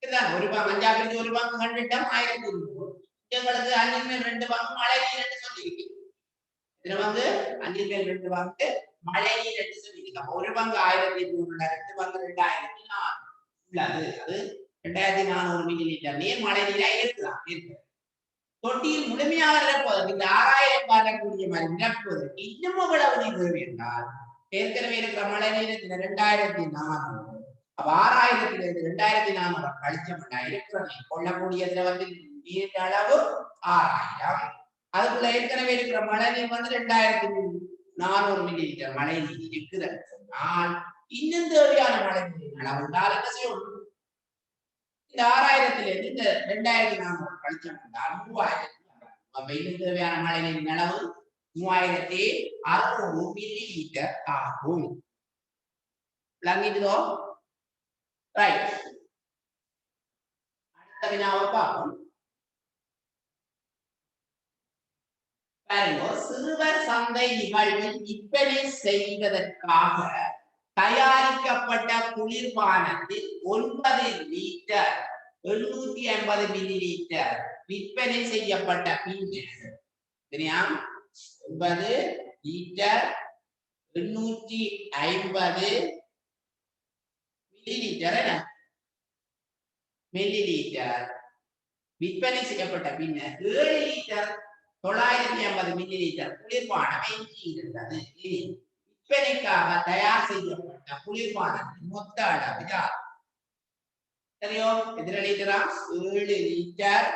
இதுதான் ஒரு பங்கு 5 பிரித்து ஒரு பங்கு கண்டுட்டோம் 1200 எங்களுக்கு 5 மேல் 2 பங்கு மழை நீர் என்று சொல்லியிருக்கு இதுல வந்து 5 மேல் 2 பங்கு மழை நீர் என்று சொல்லியிருக்கோம் ஒரு பங்கு 1200 2 பங்கு 2400 உள்ளது அது 2400 மில்லி லிட்டர் நீர் மழை நீரா இருக்குதான் இருக்கு தொட்டியில் முழுமையாக நிரப்புவதற்கு இந்த 6000 பார்க்கக்கூடிய மாதிரி நிரப்புவதற்கு இன்னும் எவ்வளவு நீர் தேவை என்றால் ஏற்கனவே இருக்கிற மழை நீரத்தின் 2400 அப்ப 6000 2400 கழிச்சம் இருக்கிற கொள்ளக்கூடிய திரவத்தின் நீரின் அளவு 6000 அதுக்குள்ள ஏற்கனவே இருக்கிற மழை நீர் வந்து 2400 மில்லி லிட்டர் மழை நீர் இருக்குது சொன்னால் இன்னும் தேவையான மழை நீரின் அளவு என்றால் என்ன செய்யணும் இந்த 6000 இந்த 2400 கழிச்சம் என்றால் 3000 அப்ப இன்னும் தேவையான மழை நீரின் அளவு 3600 மில்லி லிட்டர் ஆகும் விளங்கிடுதோ ரைட் அடுத்த வினாவை பார்ப்போம் பாருங்க சிறுவர் சந்தை நிகழ்வில் விற்பனை செய்வதற்காக தயாரிக்கப்பட்ட குளிர்பானத்தில் 9 லிட்டர் 750 மில்லி லிட்டர் விற்பனை செய்யப்பட்ட பின்னர் 9 லிட்டர் 850 மில்லி லிட்டர் விற்பனை செய்யப்பட்ட பின்னர் 7 லிட்டர் 950 மில்லி லிட்டர் குளிர்பானம் எஞ்சி இருந்தது விற்பனைக்காக தயார் செய்யப்பட்ட குளிர்பானத்தின் மொத்த அளவு சரியோ எத்தனை லிட்டரா 7 லிட்டர்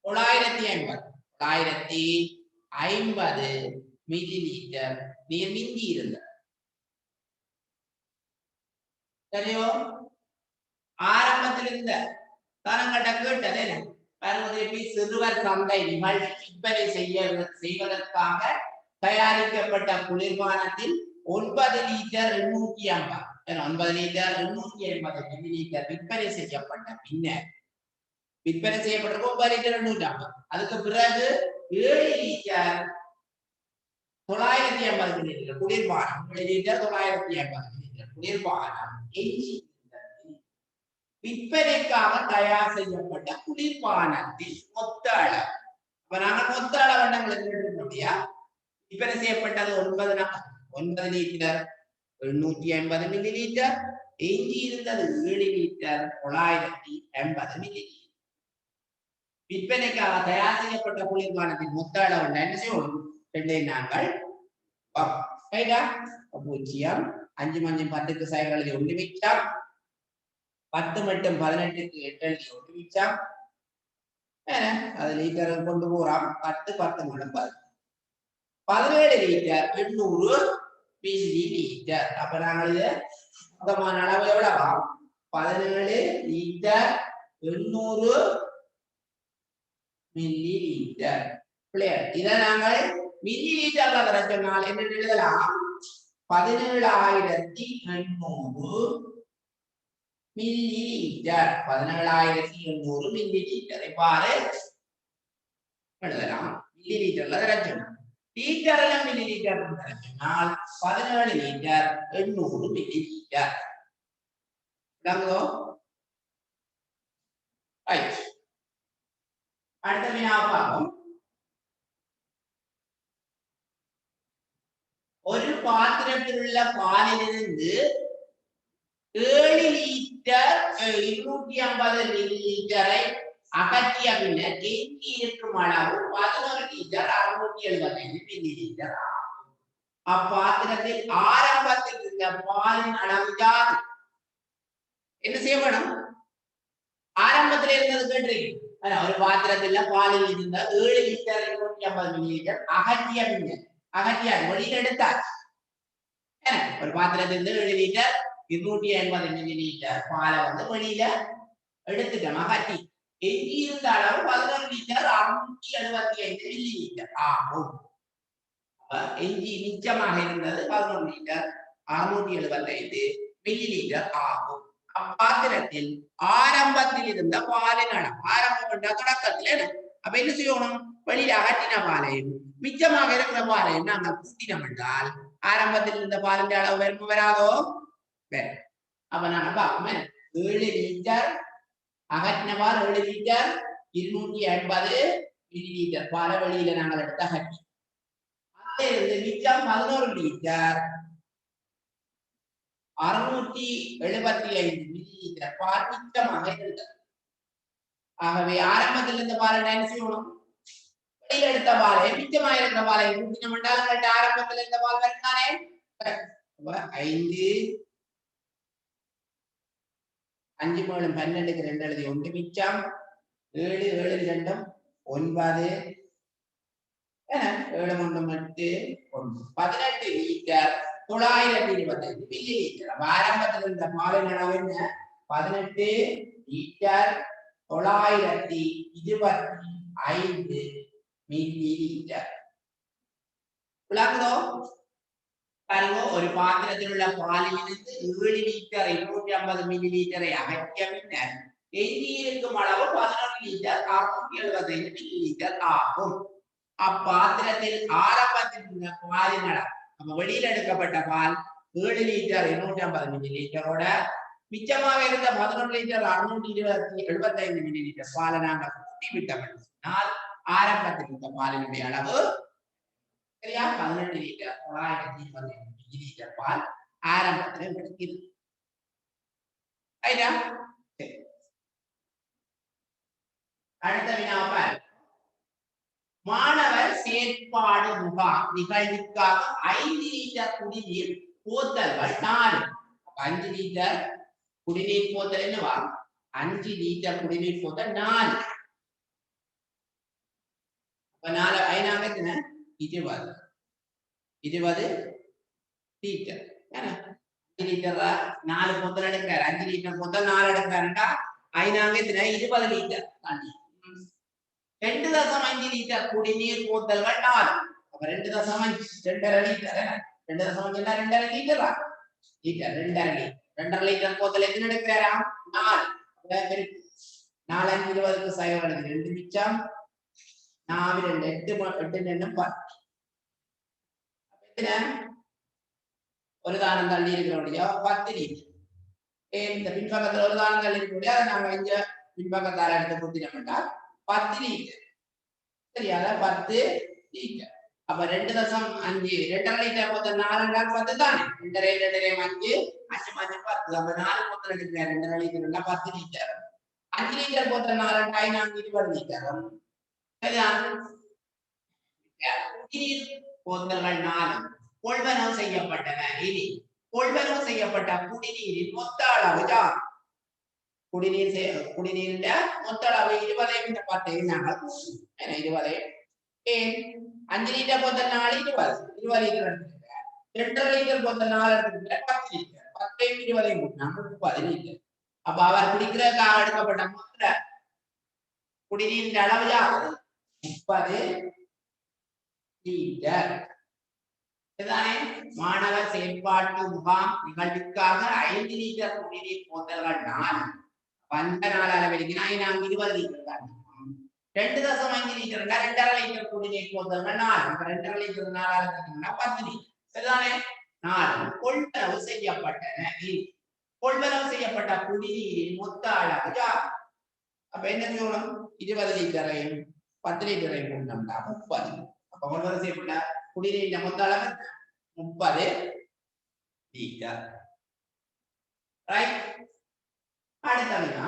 950 மில்லி லிட்டர் நீர் மிஞ்சி இருந்தது சரியோ ஆரம்பத்தில் இருந்த தரங்கட்ட கேட்டது சிறுவர் சந்தை நிகழ்ச்சி விற்பனை செய்வதற்காக தயாரிக்கப்பட்ட குளிர்பானத்தில் 9 லிட்டர் 850 லிட்டர் 850 மில்லி லிட்டர் விற்பனை செய்யப்பட்ட பின்னர் விற்பனை செய்யப்பட்ட 9 லிட்டர் 850 அதுக்கு பிறகு 7 லிட்டர் 950 மில்லி லிட்டர் குளிர்பானம் 7 லிட்டர் 950 மில்லி லிட்டர் குளிர்பானம் விற்பனைக்காக தயார் செய்யப்பட்ட குளிர்பானத்தில் மொத்த அளவு அப்ப நாங்க மொத்த அளவு முடியா விற்பனை செய்யப்பட்டது 9 லிட்டர் 850 மில்லி லிட்டர் எஞ்சி இருந்தது 7 லிட்டர் 950 மில்லி லிட்டர் விற்பனைக்காக தயார் செய்யப்பட்ட குளிர்பானத்தின் மொத்த அளவு என்ன செய்யணும் நாங்கள் 0 5 மஞ்சள் 10க்கு சைவர் எழுதி 1 மிச்சம் 10 மட்டும் 18க்கு 8 எழுதி 1 மிச்சம் அது லிட்டர் கொண்டு போறோம் 10 10 மட்டும் 17 லிட்டர் 800 மில்லி லிட்டர் அப்ப நாங்கள் இது மொத்தமான அளவு எவ்வளவா 17 லிட்டர் 800 மில்லி லிட்டர் கிளியர் இதை நாங்கள் மில்லி லிட்டர்ல வர சொன்னால் என்ன எழுதலாம் 17800 மில்லி லிட்டர் 17800 மில்லி லிட்டர் இவ்வாறு எழுதலாம் மில்லி லிட்டர்ல வர சொன்னால் லிட்டர்ல மில்லி லிட்டர் சொன்னால் 17 லிட்டர் 800 மில்லி லிட்டர். அடுத்த வினாவை பார்ப்போம். ஒரு பாத்திரத்தில் உள்ள பாலிலிருந்து 7 லிட்டர் 250 மில்லி லிட்டரை அகற்றிய பின்னர் எஞ்சி இருக்கும் அளவு 11 லிட்டர் 675 மில்லி லிட்டர் ஆகும். அப்பாத்திரத்தில் ஆரம்பத்தில் இருந்த பாலின் அளவு யாது? என்ன செய்யப்படும்? ஆரம்பத்தில் இருந்தது கேட்டிருக்கீங்க. ஒரு பாத்திரத்தில் பாலில் இருந்த 7 லிட்டர் 250 மில்லி லிட்டர் அகற்றிய பின்னர் அகற்றியார் வெளியில் எடுத்தாச்சு. ஒரு பாத்திரத்தில் இருந்து 7 லிட்டர் 280 மில்லி லிட்டர் பாலை வந்து வெளியில எடுத்துட்டோம் அகற்றி. எஞ்சி இருந்த அளவு 11 லிட்டர் 675 மில்லி லிட்டர் ஆகும். எஞ்சி மிச்சமாக இருந்தது 11 லிட்டர் 675 மில்லி லிட்டர் ஆகும். அப்பாத்திரத்தில் ஆரம்பத்தில் இருந்த பாலின் அளவு, ஆரம்பம் என்ற தொடக்கத்தில் அப்ப என்ன செய்யணும்? வெளியில அகற்றின பாலையும் மிச்சமாக இருக்கிற பாலையும் நாங்கள் கூட்டினோம் என்றால் ஆரம்பத்தில் இருந்த பாலின் அளவு வரும் வராதோ? அப்ப நாங்க பார்ப்போம். 7 லிட்டர் அகற்றின பால் 7 லிட்டர் 280 மில்லி லிட்டர் பாலை வெளியில நாங்கள் எடுத்து அகற்றி, அதிலிருந்து மிச்சம் 11 லிட்டர் 675 மில்லி லிட்டர் பால் மிச்சமாக இருந்தது. ஆகவே ஆரம்பத்தில் இருந்த பால் என்ன செய்யணும்? வெளியில எடுத்த பாலை மிச்சமாக இருக்கிற பாலை கூட்டினோம் என்றால் உங்கள்ட்ட ஆரம்பத்தில் இருந்த பால் வருதானே? 5 5 மேலும் 12க்கு 2 எழுதி 1 மிச்சம் 7 7 2 9 7 8 18 லிட்டர் 925 மில்லி லிட்டர். ஆரம்பத்தில் இருந்த பாலின் அளவு என்ன? 18 லிட்டர் 925 மில்லி லிட்டர். ஒரு பாத்திரத்தில் உள்ள பாலிலிருந்து 7 லிட்டர் 250 மில்லி லிட்டரை அகற்றிய பின்னர் எஞ்சியிருக்கும் அளவு 11 லிட்டர் 675 மில்லி லிட்டர் ஆகும். அப்பாத்திரத்தில் ஆரம்பத்தில் உள்ள பாலின் அளவு, நம்ம வெளியில் எடுக்கப்பட்ட பால் 7 லிட்டர் 250 மில்லி லிட்டரோட மிச்சமாக இருந்த 11 லிட்டர் 675 மில்லி லிட்டர் பாலை நாங்கள் கூட்டி விட்டோம் என்றால் ஆரம்பத்தில் இருந்த பாலினுடைய அளவு சரியா 18 லிட்டர் 925 மில்லி லிட்டர் பால் ஆரம்பத்தில் கிடைக்கிறது. அடுத்த வினாவை மாணவர் செயற்பாடு முகாம் நிகழ்வுக்காக 5 லிட்டர் குடிநீர் போத்தல்கள் 4. 5 லிட்டர் குடிநீர் போத்தல் என்னவா? 5 லிட்டர் குடிநீர் போத்தல் 4. அப்ப 4 ஐநாங்க எத்தனை? 20 லிட்டர். 5 லிட்டர் 4 போத்தல் எடுக்கிறார். 5 லிட்டர் போத்தல் 4 எடுக்கிறாருண்டா ஐநாங்க எத்தனை? 20 லிட்டர். 2.5 லிட்டர் குடிநீர் போத்தல்கள் 4. அப்ப 2.5 2.5 லிட்டர் 2.5 2.5 லிட்டரா? லிட்டர் 2.5 லிட்டர் போத்தல் எத்தனை எடுக்கிறாரா? 4. 4 5 20க்கு சைவர் 2 மிச்சம் 4 2 8 2 10. எத்தனை? ஒரு தானம் தள்ளி இருக்கிறோடைய 10 லிட்டர். இந்த பின்பக்கத்தில் ஒரு தானம் தள்ளி இருக்கக்கூடிய அதை நாங்க இங்க பின்பக்கத்தால் எடுத்து குத்தினோம்னா 10 லிட்டர். சரியா? 10 லிட்டர். அப்ப 2.5 2.5 லிட்டர் போத்தல் 4 10 தானே? 2.5 5 5 10. அப்ப 4 போத்தல் எடுக்கிற 2.5 லிட்டர் 10 லிட்டர். 5 லிட்டர் போத்தல் 4 20 லிட்டர். சரியா? குடிநீர் போத்தல்கள் 4 கொள்வனவு செய்யப்பட்டன. இனி கொள்வனவு செய்யப்பட்ட குடிநீரின் மொத்த அளவு தான். குடிநீரின் மொத்த அளவு 20 10 நாங்கள் 20. 5 லிட்டர் போத்தல் 4 20 லிட்டர். 2.5 லிட்டர் போத்தல் 4 10 லிட்டர். 10 20 30 லிட்டர். அப்ப அவர் குடிக்கிறதுக்காக எடுக்கப்பட்ட மொத்த குடிநீரின் அளவு 30 லிட்டர். மாணவர் செயற்பாட்டு முகாம் நிகழ்வுக்காக 5 லிட்டர் குடிநீர் போத்தல்கள் 4. 4 அளவெடுக்கினா 20 லிட்டர் தான். 2.5 லிட்டர் 2.5 லிட்டர் குடிநீர் போதுங்க 4 2.5 லிட்டர் 4 10 லிட்டர் சரிதானே 4 கொள்வனவு செய்யப்பட்டன கொள்வனவு செய்யப்பட்ட குடிநீரின் மொத்த அளவு அப்ப என்ன செய்யணும் 20 லிட்டரையும் 10 லிட்டரையும் கொண்டோம்னா 30 அப்ப கொள்வனவு செய்யப்பட்ட குடிநீரின் மொத்த அளவு 30 லிட்டர் ரைட் அடுத்ததுனா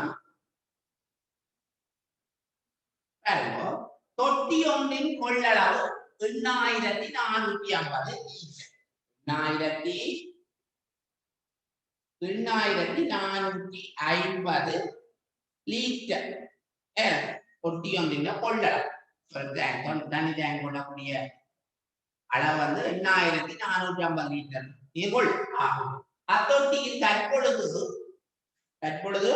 பாருங்க தொட்டி ஒன்றின் கொள்ளளவு 8450 8450 லிட்டர் தொட்டி ஒன்றின் கொள்ளளவு தண்ணி டேங்க் கொள்ளக்கூடிய அளவு வந்து 8450 லிட்டர் நீர் ஆகும் அத்தொட்டியில் தற்பொழுது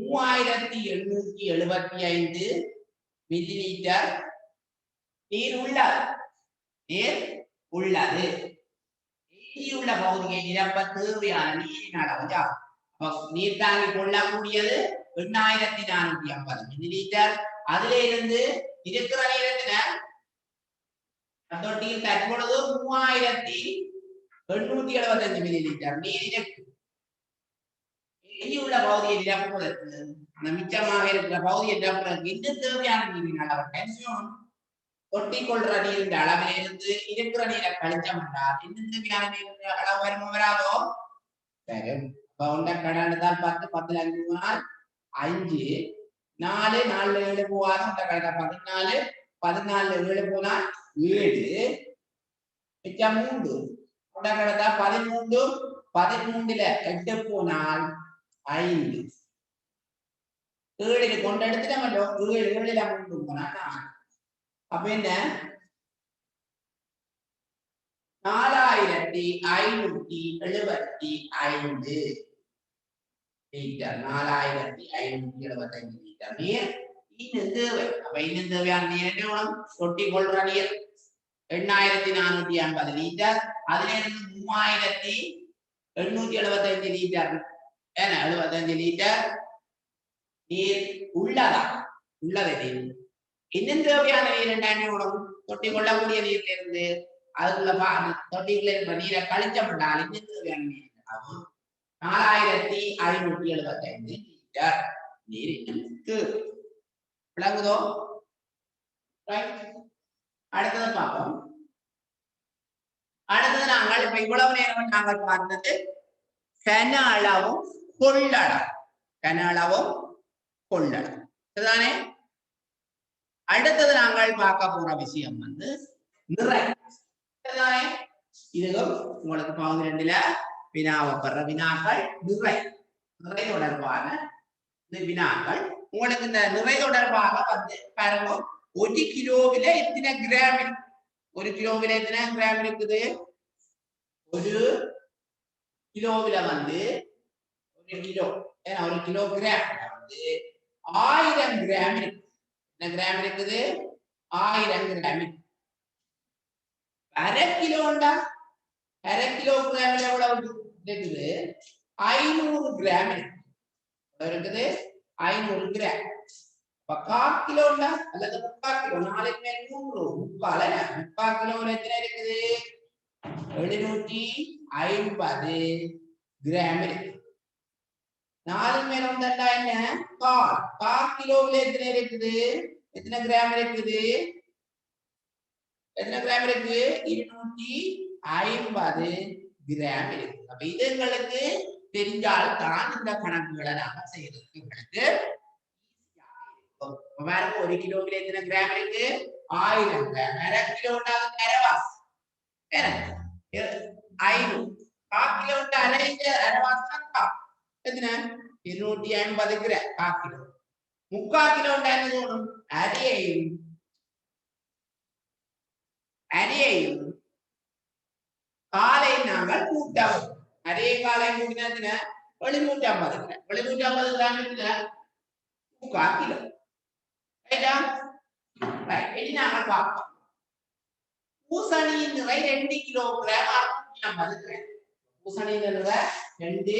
3875 மில்லி லிட்டர் நீர் உள்ளது எஞ்சியுள்ள பகுதியை நிரப்ப தேவையான நீரின் அளவு நீர் தாங்கி கொள்ளக்கூடியது 8450 மில்லி லிட்டர் அதுல இருந்து இருக்கிற நீரத்தின தொட்டியில் தற்பொழுது 3875 மில்லி லிட்டர் நீர் இருக்கு எஞ்சியுள்ள பகுதியை நிரப்புவதற்கு அந்த மிச்சமாக இருக்கிற பகுதியை நிரப்புவதற்கு இன்னும் தேவையான நீரின் அளவு டென்ஷன் தொட்டி கொள்ற நீரின் அளவிலிருந்து இருக்கிற நீரை கழிச்சம் என்றால் இன்னும் தேவையான நீரின் அளவு வருமோ வராதோ வரும் உண்ட கடன்தான் 10 10 5 போனால் 5 4 4 7 போவாது உண்ட கடை 14 14 7 போனால் 7 மிச்சம் 3 உண்ட கடை 13 13ல 8 போனால் 5 7 கொண்டு எடுத்துட்டோமല്ലോ 7 7ல 3 போனா 4 அப்ப என்ன 4575 லிட்டர் 4575 லிட்டர் நீர் இன்னும் தேவை அப்ப இன்னும் தேவையான நீர் என்ன வேணும் தொட்டி கொள்ற நீர் 8450 லிட்டர் அதுல இருந்து 3875 லிட்டர் என்ன 75 லிட்டர் நீர் உள்ளது இன்னும் தேவையான நீர் என்ன வேணும் தொட்டி கொள்ளக்கூடிய நீர்ல இருந்து அதுக்குள்ள தொட்டிக்குள்ள இருக்கிற நீரை கழிச்சப்பட்டால் இன்னும் தேவையான நீர் 4575 லிட்டர் நீர் விளங்குதோ அடுத்தது பார்ப்போம் அடுத்தது நாங்கள் இப்ப இவ்வளவு நேரம் நாங்கள் பார்த்தது கன அளவும் கொள்ளளவும் சரிதானே அடுத்தது நாங்கள் பார்க்க போற விஷயம் வந்து நிறை இதுவும் உங்களுக்கு பகுதி 2ல வினாவப்படுற வினாக்கள் நிறை தொடர்பான வினாக்கள் உங்களுக்கு இந்த நிறை தொடர்பாக வந்து பாருங்க 1 கிலோவில எத்தனை கிராம் 1 கிலோவில எத்தனை கிராம் இருக்குது 1 கிலோவில வந்து 1 கிலோ ஏன்னா 1 கிலோகிராம் வந்து 1000 கிராம் இருக்கு என்ன கிராம் இருக்குது 1000 கிராம் அரை கிலோண்டா அரை கிலோகிராம் எவ்வளவு இருக்குது 500 கிராம் இருக்குது 500 கிராம் கால் கிலோண்டா அல்லது 3/4 கிலோ 4 மேல் 3 3/4 கிலோல எத்தனை இருக்குது 750 கிராம் இருக்கு 4 மேல் 1 என்ன கால் கிலோல எத்தனை இருக்குது எத்தனை கிராம் இருக்குது எத்தனை கிராம் இருக்கு 250 கிராம் இருக்கு அப்ப இது உங்களுக்கு தெரிஞ்சால் தான் இந்த கணக்குகளை நாம செய்யறதுக்கு உங்களுக்கு பாருங்க 1 கிலோல எத்தனை கிராம் இருக்கு 1000 கிராம் அரை கிலோண்டா அரைவாசி 500 கால் கிலோண்டா அரைவாசி எத்தனை 250 கிராம் கால் கிலோ 3/4 கிலோண்டா என்ன சொல்லணும் அரியையும் காலை நாங்கள் கூட்டவும் அரிய காலை கூட்டினா 750 கிராம் 750 கிராம் 3/4 கிலோ இனி நாங்கள் பார்ப்போம் பூசணியின் நிறை 2 கிலோகிராம் 650 கிராம் பூசணியின் நிறை 2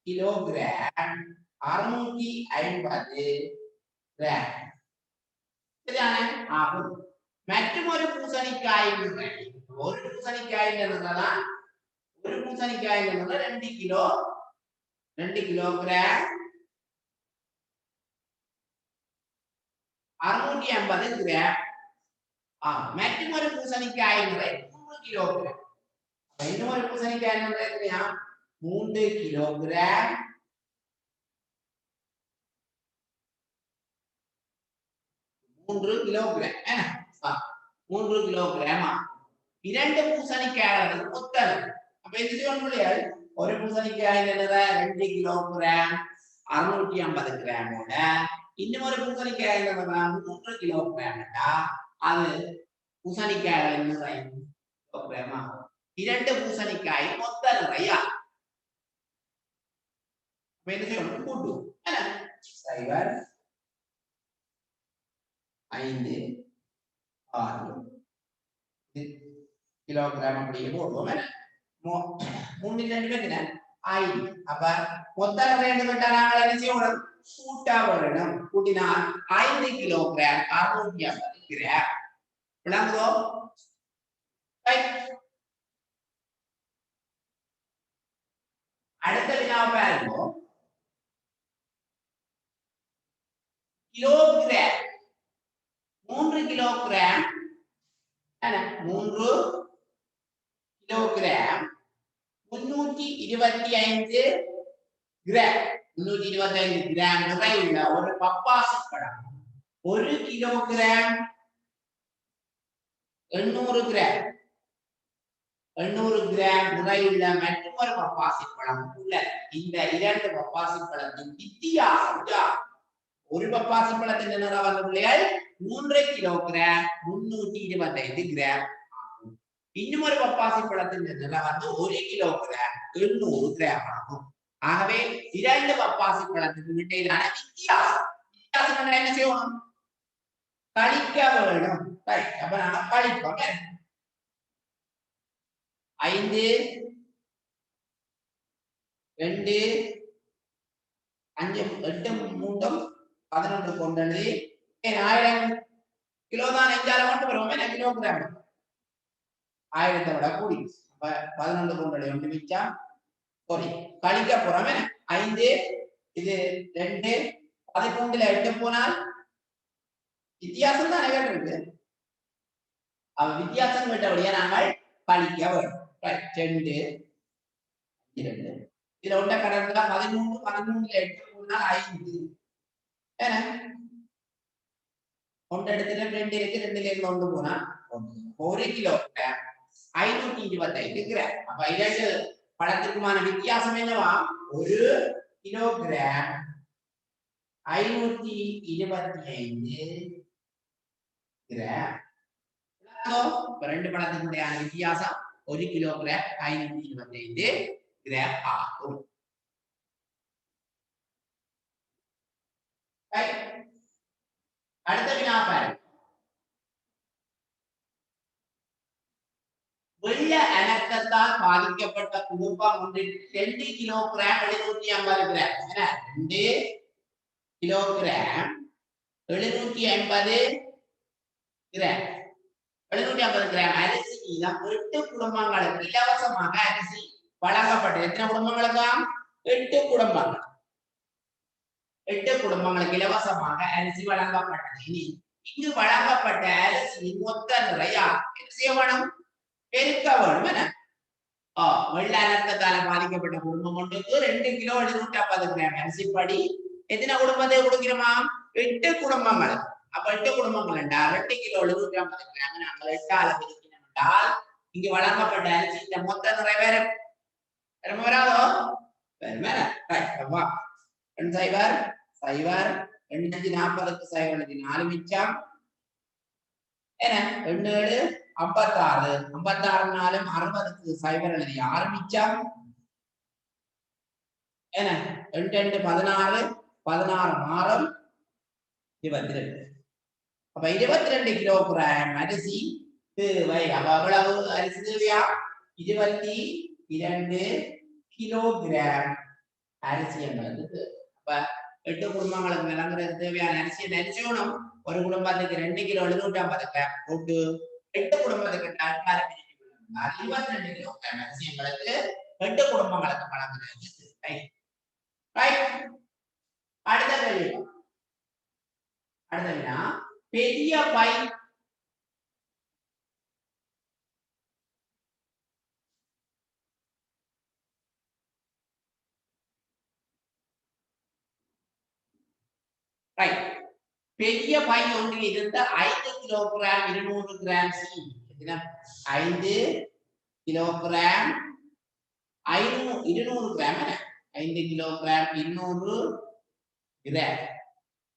கிலோகிராம் 650 கிராம் ഇതാണ് ആകും മറ്റൊരു പൂസണിക്കായിന്റെ ഒരു പൂസണിക്കായിന്റെ എന്നതാണ് ഒരു പൂസണിക്കായിന്റെ എന്നത് 2 കിലോ 2 കിലോഗ്രാം 650 ഗ്രാം മറ്റൊരു പൂസണിക്കായിന്റെ 3 കിലോഗ്രാം മറ്റൊരു പൂസണിക്കായിന്റെ എത്രയാ 3 കിലോഗ്രാം 3 കിലോഗ്രാം 3 കിലോഗ്രാം இரண்டு பூசணிக்காய்கள் ஒத்தல் அப்ப இது சொல்லுங்கள் ஒரு பூசணிக்காய் என்னது 2 கிலோகிராம் 650 கிராமோட இன்னொரு பூசணிக்காய் என்னது 3 கிலோகிராம்டா அது பூசணிக்காய்கள் என்னது கிலோகிராமா இரண்டு பூசணிக்காய் ஒத்தல் நிறையா அப்ப என்ன செய்யணும் கூட்டு சைவர் 5 6 kilogram அப்படியே போடுவோம் மூணில் ரெண்டு பேர் ஆயிரம் அப்ப மொத்த ரெண்டு பேர் நாங்கள் என்ன செய்யணும் கூட்டா வரணும் கூட்டினால் 5 கிலோகிராம் 650 கிராம் விளங்குதோ அடுத்த வினா பாருங்க kilogram 3 kilogram 3 kilogram 325 gram 325 gram நிறையுள்ள ஒரு பப்பாசி பழம் 1 கிலோகிராம் 800 கிராம் 800 கிராம் நிறையுள்ள மற்றொரு பப்பாசி பழம் உள்ள இந்த இரண்டு பப்பாசி பழத்தின் வித்தியாசம் ஒரு பப்பாசி பழத்தின் நிறம் வந்துள்ளது 3 கிலோகிராம் 325 கிராம் இன்னொரு பப்பாசி பழத்தின் நிறம் வந்து 1 கிலோகிராம் 800 கிராம் ஆகும் ஆகவே இரண்டு பப்பாசி பழத்தின் இடையிலான வித்தியாசம் என்ன செய்யணும் கழிக்க வேணும் அப்ப நாம கழிப்போம் 5 2 5 8 3 11 கொண்டது 1000 கிலோ தான் எஞ்சால மட்டும் வரும் என்ன கிலோகிராம் 1000 விட கூடி அப்ப 11 கொண்டது ஒன்று மிச்சா சாரி கழிக்க போறோம் 5 இது 2 11ல 8 போனால் வித்தியாசம் தான் இருக்கு அவ வித்தியாசம் கேட்டபடியா நாங்கள் கழிக்க வேண்டும் 2 2 இதுல ஒன்றை கடந்தா 13 13ல 8 போனால் 5 ஏன்னா ஒன்று இடத்துல 2 இருக்கு 2ல இருந்து 1 போனா 1 கிலோகிராம் 525 கிராம் அப்ப இரண்டு பழத்திற்குமான வித்தியாசம் என்னவா 1 கிலோகிராம் 525 கிராம் ரெண்டு பழத்தினுடைய வித்தியாசம் 1 கிலோகிராம் 525 கிராம் ஆகும் அடுத்த வினா பாருங்க வெள்ள அனக்கத்தால் பாதிக்கப்பட்ட குடும்பம் ஒன்றில் 2 kilogram 750 gram 2 kilogram 750 gram 750 gram அரிசி மீதம் 8 குடும்பங்களுக்கு இலவசமாக அரிசி வழங்கப்பட்டது எத்தனை குடும்பங்களுக்கு 8 குடும்பங்கள் 8 குடும்பங்களுக்கு இலவசமாக அரிசி வழங்கப்பட்டது இனி இங்கு வழங்கப்பட்ட அரிசியின் மொத்த நிறையா என்ன செய்ய வேணும் பெருக்க வேணும் என வெள்ள அனர்த்தத்தால பாதிக்கப்பட்ட குடும்பம் ஒன்றுக்கு 2 கிலோ 750 கிராம் அரிசிப்படி எத்தனை குடும்பத்தை கொடுக்கிறோமா 8 குடும்பங்கள் அப்ப 8 குடும்பங்கள் என்றால் 2 கிலோ 750 கிராம் நாங்கள் 8 ஆல பிரிக்கணும் என்றால் இங்கு வழங்கப்பட்ட அரிசி இந்த மொத்த நிறைவேறும் வராதோ சைவர் சைவர் 240க்கு சைவர் 4 மிச்சம் என்ன 2 56 56 நாளும் 60க்கு சைவர் 6 மிச்சம் என்ன 2 16 16 மாறும் 22 அப்ப 22 கிலோகிராம் அரிசி தேவை அப்ப எவ்வளவு அரிசி தேவையா 22 கிலோகிராம் அரிசி என்பது அப்ப 8 குடும்பங்களுக்கு விளங்குறது தேவையான அரிசி அரிசியோனும் ஒரு குடும்பத்துக்கு 2 கிலோ 750 கிராம் போட்டு 8 குடும்பத்துக்கு 22 கிலோ கிராம் அரிசி எங்களுக்கு 8 குடும்பங்களுக்கு வழங்குறது. அடுத்த கேள்வி. அடுத்ததுனா பெரிய பை பெரிய பை ஒன்றில் இருந்து 5 kilogram 200 gram C 5 kilogram 200 gram 5 kilogram 200 gram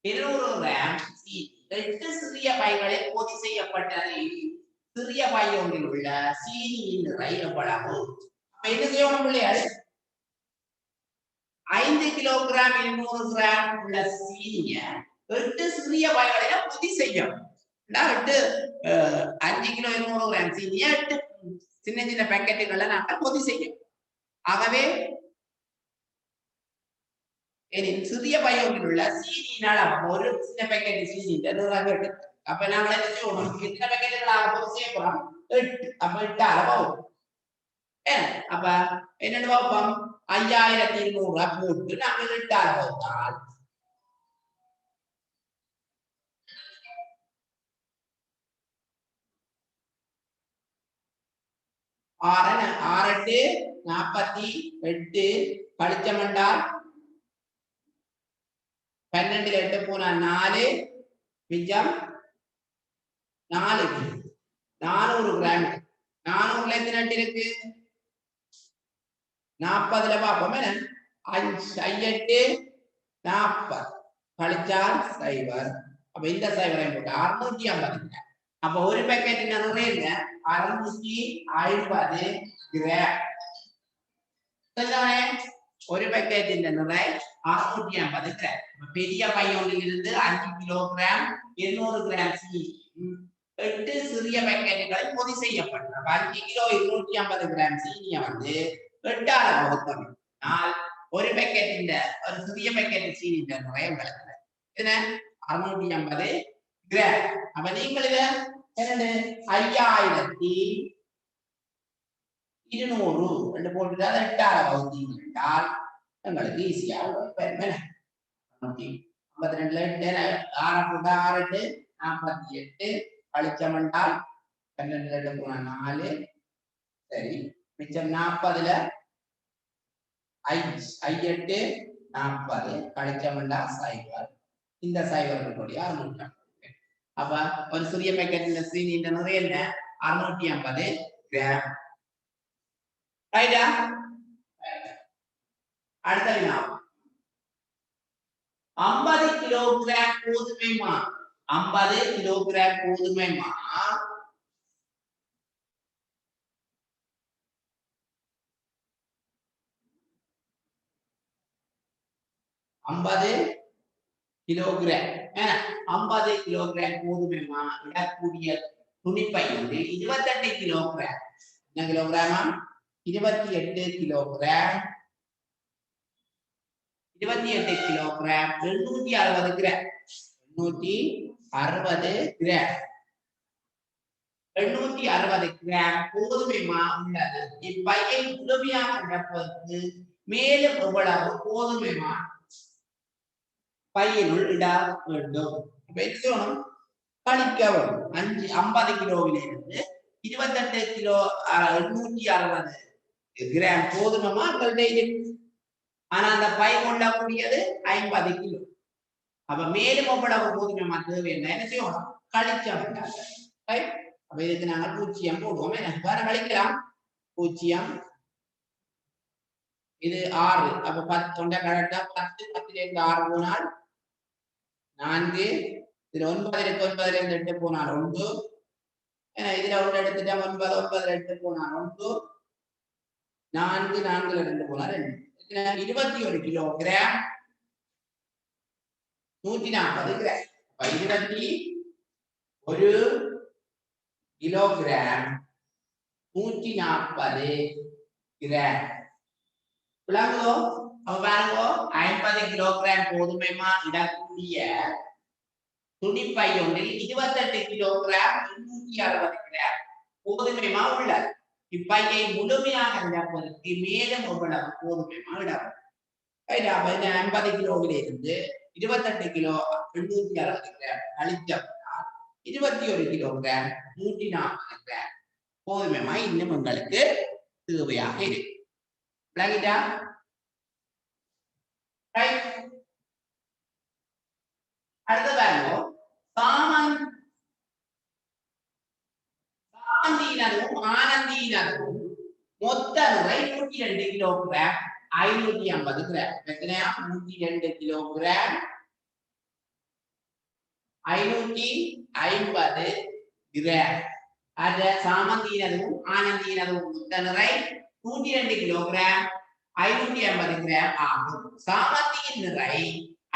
200 gram C 8 சிறிய பைகளில் பொதி செய்யப்பட்டது. சிறிய பை ஒன்றில் உள்ள சீனியின் நிறை எவ்வளவு? என்ன செய்யணும் பிள்ளைகள்? 5 கிலோகிராம் 200 கிராம் உள்ள சீனிய 8 சிறிய பைகளில பொதி செய்யும். 8 5 கிலோ 200 கிராம் சீனிய 8 சின்ன சின்ன பாக்கெட்டுகளை நாங்கள் பொதி செய்யும். ஆகவே சிறிய பையொன்றில் உள்ள சீனியினால் ஒரு சின்ன பாக்கெட் சீனி அப்ப நாங்கள் என்ன செய்வோம்? எத்தனை பாக்கெட்டுகளாக பொதி செய்ய போறோம்? 8. அப்ப 8 அளவாகும். அப்ப என்னன்னு பார்ப்போம்? 5200 போட்டு நாங்கள் 8 அளவால் 48 கழிச்சமென்றால் 12 8 போனா 4 மிச்சம் 4 400 கிராம் 400ல எத்தனை இருக்கு? 40ல பார்ப்போம். 5 8 40 கழிச்சால் 0. அப்ப இந்த 0 போட்டு 650. அப்ப ஒரு பேக்கெட் நிறைய 650 கிராம். ஒரு பேக்கெட்டின் நிறை 650 கிராம். பெரிய பையொன்றில் இருந்து 5 கிலோகிராம் 200 கிராம் சீனி 8 சிறிய பேக்கெட்டுகளை பொதி செய்யப்பட்டன. 5 கிலோ 250 கிராம் சீனியை 8 ஆல வகுத்தோம். ஒரு பேக்கெட்டின் ஒரு சிறிய பேக்கெட் சீனி நிறை உங்களுக்கு என்ன 650 கிராம். அப்ப நீங்கள் இத 5200 போட்டு 8 ஆல வகுத்தீங்கன்றால் உங்களுக்கு ஈஸியா 52ல 6 போட்டா 6 48 கழிச்சமென்றால் 12 போனா 4 சரி மிச்சம் 40ல 5 8 40 கழிச்சமென்றால் 0. இந்த 0 கூடிய 650. அப்ப ஒரு சிறிய பேக்கெட் சீனி நிறைய என்ன 650 கிராம். ரைட்டா? அடுத்த வினா 50 கிலோகிராம் கோதுமை மா 50 கிலோகிராம் கோதுமை மா 50 கிலோகிராம் 50 கிலோகிராம் கோதுமை மா இடக்கூடிய துணிப்பை 28 கிலோகிராம் என்ன kilogram 28 kilogram 28 kilogram 860 gram 860 gram 860 gram கோதுமை மா உள்ளது. இப்பையை முழுமையாக நிரப்புவதற்கு மேலும் எவ்வளவு கோதுமை மா பையினுள் இட வேண்டும்? கணிக்கவும் 50 கிலோவிலிருந்து 28 கிலோ 860 கிராம் கோதுமை மா ஆனா அந்த பை கொள்ளக்கூடியது 50 கிலோ. அப்ப மேலும் எவ்வளவு கோதுமை மா தேவை என்ன செய்யணும்? கழிச்சம். அப்ப இதுக்கு நாங்க 0 போடுவோம். வேற கழிக்கலாம் 0 இது 6 அப்ப 10 கரெக்டா 10 10ல இருந்து 6 போனால் 4 இதுல 9 இருக்கு 9ல இருந்து 8 போனால் 1 இதுல 1 எடுத்துட்டா 9 9ல 8 போனால் 1 4 4ல 2 போனால் 2 21 கிலோகிராம் 140 கிராம். 21 kilogram 140 gram. விளங்குதோ? அப்ப பாருங்க 50 கிலோகிராம் கோதுமை மா இடக்கூடிய துணிப்பை ஒன்றில் 28 கிலோகிராம் 860 கிராம் கோதுமை மாவு உள்ளது. இப்பையை முழுமையாக நிரப்புவதற்கு மேலும் எவ்வளவு கோதுமை மாவு இடம்? 50 கிலோவிலிருந்து 28 கிலோ 860 கிராம் கழிச்சப்பட்டால் 21 கிலோகிராம் 140 கிராம் கோதுமை மாவு இன்னும் உங்களுக்கு தேவையாக இருக்கு. விளங்கிட்டா? அடுத்த பாருங்க, சாமந்தியினதும் ஆனந்தியினதும் மொத்த நிறை 102 கிலோகிராம் 550 கிராம். எத்தனையா? 102 kilogram 550 gram. அது சாமந்தியினதும் ஆனந்தியினதும் மொத்த நிறை 102 கிலோகிராம் 550 கிராம் ஆகும். சாமந்தியின் நிறை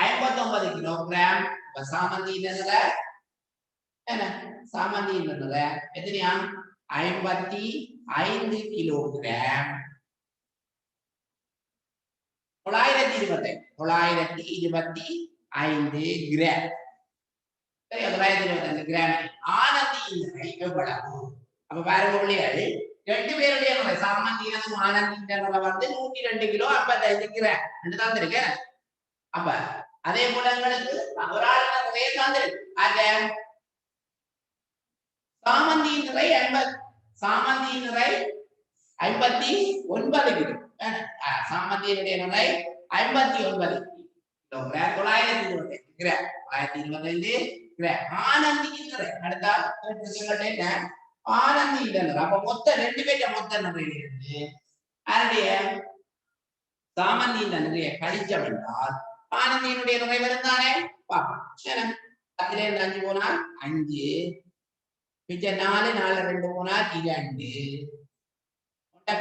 59 கிலோகிராம். சாமந்தியின் நிறை என்ன? சாமந்தியின் நிறை எத்தனையா? 55 கிலோகிராம் 925 கிராம். சரி, 925 கிராம். ஆனந்தியின் நிறை எவ்வளவு? அப்ப பாருங்க பிள்ளைகள், ரெண்டு பேருடைய நிறை சாமந்தியினதும் ஆனந்தியின் நிறை வந்து 102 கிலோ 55 கிராம் என்று தந்திருக்கேன். அப்ப அதே போல எங்களுக்கு ஒரு ஆள் நிறைய தந்திருக்கு. அத சாமந்தியின் நிறை 50, சாமந்தியின் நிறை 59 கிலோ. சாமந்தியினுடைய நிறை 59 கிலோகிராம் 925 கிராம் 925 கிராம். ஆனந்தியின் நிறை அடுத்த என்ன? ஆனந்தியின் நிறை. அப்ப மொத்த ரெண்டு பேர்ட்ட மொத்த நிறையிலிருந்து அதனுடைய சாமந்தியின் நிறைய கழிச்சம் என்றால் ஆனந்தியினுடைய நிறை வரும் தானே? பார்ப்போம். 10 ல 5 போனால் 5, மிச்சம் 4, 4 2 போனால் 2,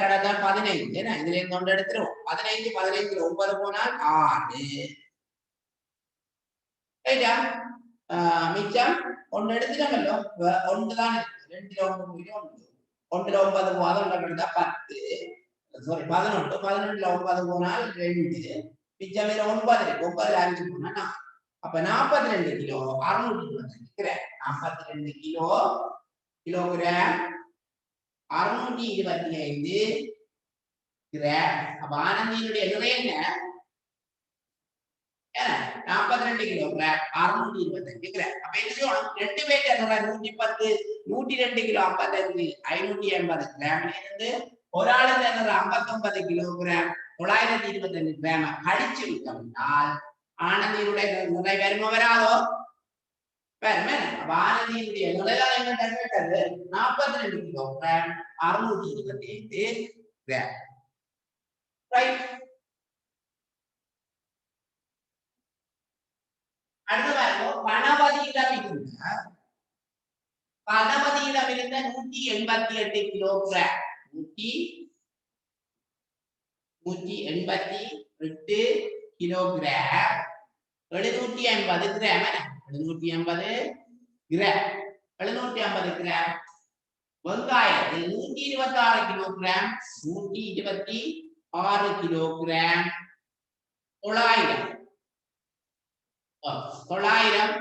கடை 15. இதுல இருந்து ஒன்று எடுத்துரும். 15 15 9 போனால் 6. மிச்சம் ஒன்று எடுத்துட்டோமല്ലോ. ஒன்றுதான் 2 1 ஒன்றுல 9 போதும் கடை 10. சாரி 11. 11ல 9 போனால் 2. மிச்சம் 9 இருக்கு. 9ல 5 போனா 4. அப்ப 42 கிலோ 625 கிராம். 42 kilogram 625 gram. அப்ப ஆனந்தியினுடைய நிறை என்ன? 42 கிலோகிராம் 625 கிராம். அப்ப என்ன செய்யணும்? ரெண்டு பேர்ட்ட நிறை 110 102 கிலோ 55 580 கிராம்ல இருந்து ஒரு ஆளுக்கு நிறை 59 கிலோகிராம் 925 கிராம் கழிச்சு விட்டோம்னால் ஆனந்தியினுடைய நிறை வருமா வராதோ? வருமே. அப்ப ஆனந்தியினுடைய நிலைதான் என்ன கேட்டது? 42 கிலோகிராம் 625 கிராம். ரைட். அடுத்து பாருங்க, கணபதியிடம் இருந்த 188 kilogram 188 kilogram 750 gram 750 gram 750 gram வெங்காயத்தில் 126 கிலோகிராம் 126 கிலோகிராம் 900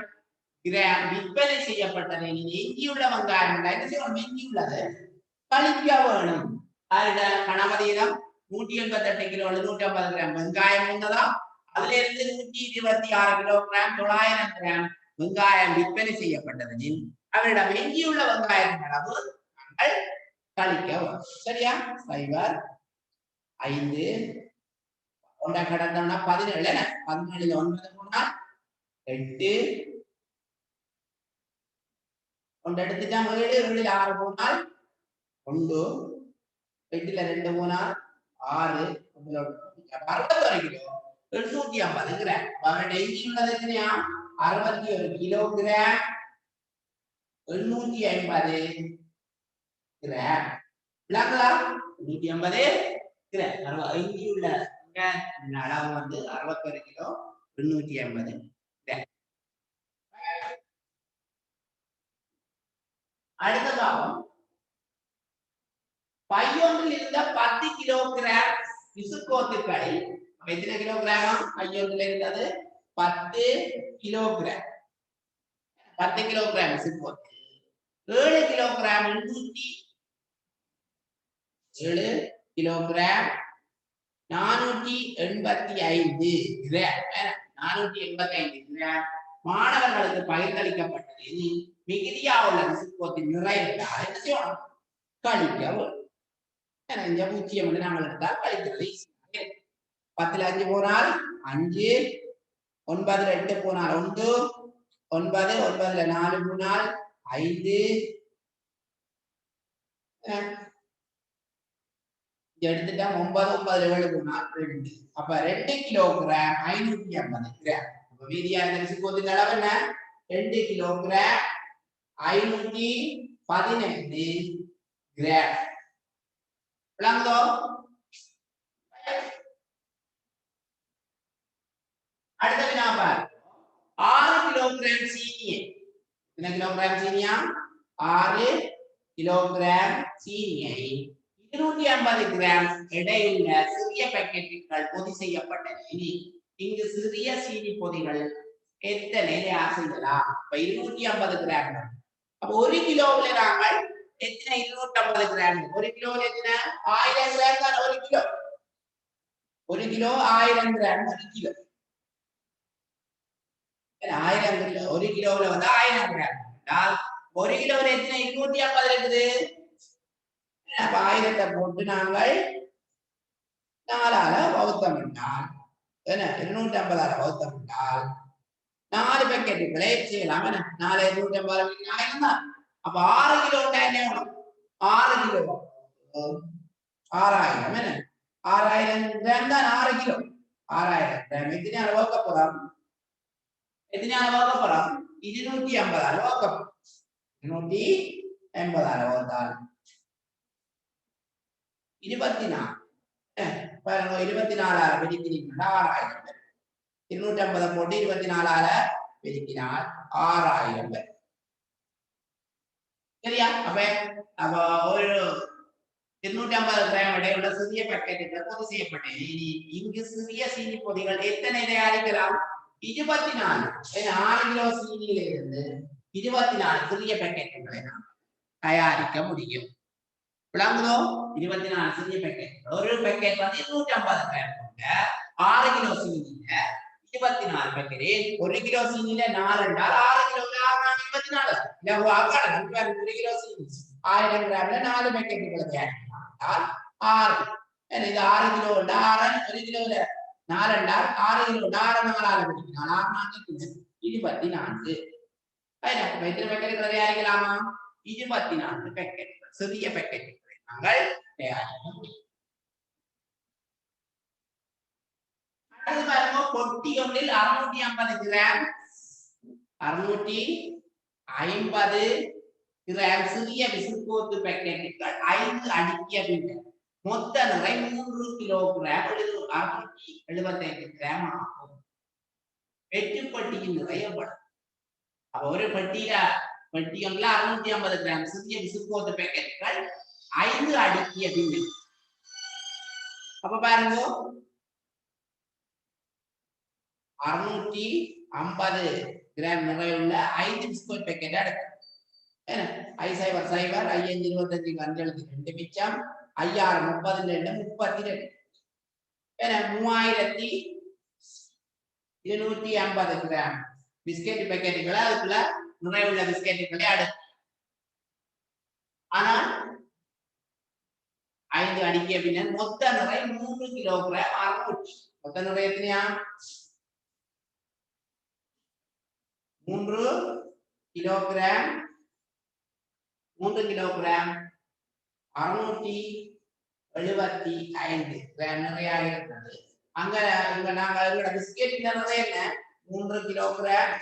கிராம் விற்பனை செய்யப்பட்டது. எஞ்சியுள்ள வெங்காயம் என்ன செய்யணும்? எஞ்சியுள்ளது கழிக்க வேணும். கணபதியிடம் 188 கிலோ 750 கிராம் வெங்காயம் இருந்ததா? அதுல இருந்து 126 கிலோகிராம் 900 கிராம் வெங்காயம் விற்பனை செய்யப்பட்டது. அவரிடம் எஞ்சியுள்ள வெங்காயத்தின் அளவு நாங்கள் கழிக்க வேணும். சரியா? 0 5 ஒன்றை கடந்தோம்னா 17. 17ல 9 போனால் 8. ஒன்று எடுத்துட்டா 7, 7ல 6 போனால் 1, 8ல 2 போனால் 6, 61 கிலோ 850 கிராம். அவருடைய உள்ளது எத்தனையா? 61 கிலோகிராம் 850 கிராம். விளங்களா? 850 கிராம். உள்ள அளவு வந்து 61 கிலோ 850 கிராம். அடுத்த பாகம், பையொன்றில் இருந்த 10 கிலோகிராம் விசுக்கோத்துக்களை எத்தனை கிலோகிராம்? பையொன்றில் இருந்தது 10 கிலோகிராம். 10 கிலோகிராம் விசுக்கோத்து 7 கிலோகிராம் 7 கிலோகிராம் 485 கிராம் 485 கிராம் மாணவர்களுக்கு பகிர்ந்தளிக்கப்பட்டது. மிகுதியா உள்ள விசுக்கோத்தின் நிறை என்றால் என்ன செய்யணும்? கழிக்க வேண்டும். இந்த 0 வந்து நாங்கள் எடுத்தால் கழிக்கிறது 10ல் 5 போனால் 5, 9ல் 8 போனால் 1, 9, 9ல் 4 போனால் 5, எடுத்துட்டா 9, 9ல் 7 போனால் 2. அப்ப 2 கிலோகிராம் 550 கிராம். அப்ப மீதியா இருந்த விசுக்கோத்தின் அளவு என்ன? 2 கிலோகிராம் 515 கிராம். விளங்குதோ? அடுத்த வினா பாரு. 6 கிலோகிராம் சீனியை என்ன கிலோகிராம் சீனியா? 6 கிலோகிராம் சீனியை 250 கிராம் எடையுள்ள சிறிய பாக்கெட்டுகள் பொதி செய்யப்பட்டது. இங்கு சிறிய சீனி பொதிகள் எத்தனை செய்யலாம்? 250 கிராம். அப்ப 1 கிலோவுல நாங்கள் எத்தனை 250 கிராம்? 1 கிலோல எத்தனை? 1000 கிராம் தான் 1 kilo. 1 kilo 1000 gram 1 kilo. 1000 kilo 1 கிலோல வந்து 1000 கிராம். 1 கிலோல எத்தனை 250 இருக்குது? அப்ப 1000 போட்டு நாங்கள் 4ஆல வகுத்தம் என்றால் என்ன 250ஆல வகுத்தம் என்றால் 4 பாக்கெட்டுகளை செய்யலாம். 4 250 1000 தான். அப்ப 6 கிலோ என்ன? 6 கிலோ 6000 என்ன? 6000 கிராம் தான் 6 கிலோ. 6000 கிராம் எத்தனை வகுக்க போறோம்? எத்தனை வகுக்க போறோம்? 250ஆல வகுக்க போறோம். 280ஆல வகுத்தால் 24. பாருங்க 24ஆல பெருக்கினீங்கன்னா 6000. 250 போட்டு 24ஆல பெருக்கினால் 6000. சரியா? அப்ப ஒரு 250 கிராம் எடையுள்ள சிறிய பாக்கெட்டுகள் பொதி செய்யப்பட்டது. இங்கு சிறிய சீனி பொதிகள் எத்தனை தயாரிக்கலாம்? 24. 6 கிலோ சீனியில இருந்து 24 சிறிய பாக்கெட்டுகளை நாம் தயாரிக்க முடியும். விளங்குதோ? 24 சிறிய பாக்கெட். ஒரு பாக்கெட் வந்து 250 கிராம் கொண்ட 6 கிலோ சீனியில 24 பாக்கெட். 1 கிலோ சீனியில 4 என்றால் 6 கிலோல 24. இல்ல வாக்காளர் 1 கிலோ சீனி 1000 கிராம்ல 4 பாக்கெட்டுகளை தயாரிக்கலாம். 6. இது 6 கிலோ 1 கிலோல 4 என்றால் 6 கிலோ 4ஆல பெருக்கினால் 24. எத்தனை பாக்கெட்டுகளை தயாரிக்கலாமா? 24 பாக்கெட்டுகள் சிறிய பாக்கெட்டுகளை நாங்கள் தயாரிக்க முடியும். அடுத்து பாருங்க பொட்டி ஒன்றில் 650 கிராம் 650 கிராம் சிறிய விசுக்கோத்து பாக்கெட்டுகள் 5 அடுக்கிய பின்னர் மொத்த நிறை 3 கிலோகிராம் 675 கிராம் ஆகும். 8 பெட்டியின் நிறை எவ்வளவு? அப்ப ஒரு பெட்டி ஒன்றில் 650 கிராம் சிறிய விசுக்கோத்து பாக்கெட்டுகள் 5 அடுக்கிய பின்னர். அப்ப பாருங்க 650 கிராம் நிறையுள்ள 5 பிஸ்கட் பாக்கெட் எடுக்கும். I0 0 I5 25 அஞ்சலுக்கு 2 மிச்சம் 5 32 32. 3250 கிராம் பிஸ்கட் பாக்கெட்டுகளை அதுக்குள்ள நிறையுள்ள பிஸ்கட்டுகளை அடுக்கும். ஆனால் 5 அடுக்கிய பின்னர் மொத்த நிறை 3 கிலோகிராம் 600. மொத்த நிறை எத்தனையா? 3 கிலோகிராம் 675 கிராம் நிறையாக இருக்கிறது. அங்க நாங்க பிஸ்கெட் நிறைய என்ன 3 கிலோகிராம்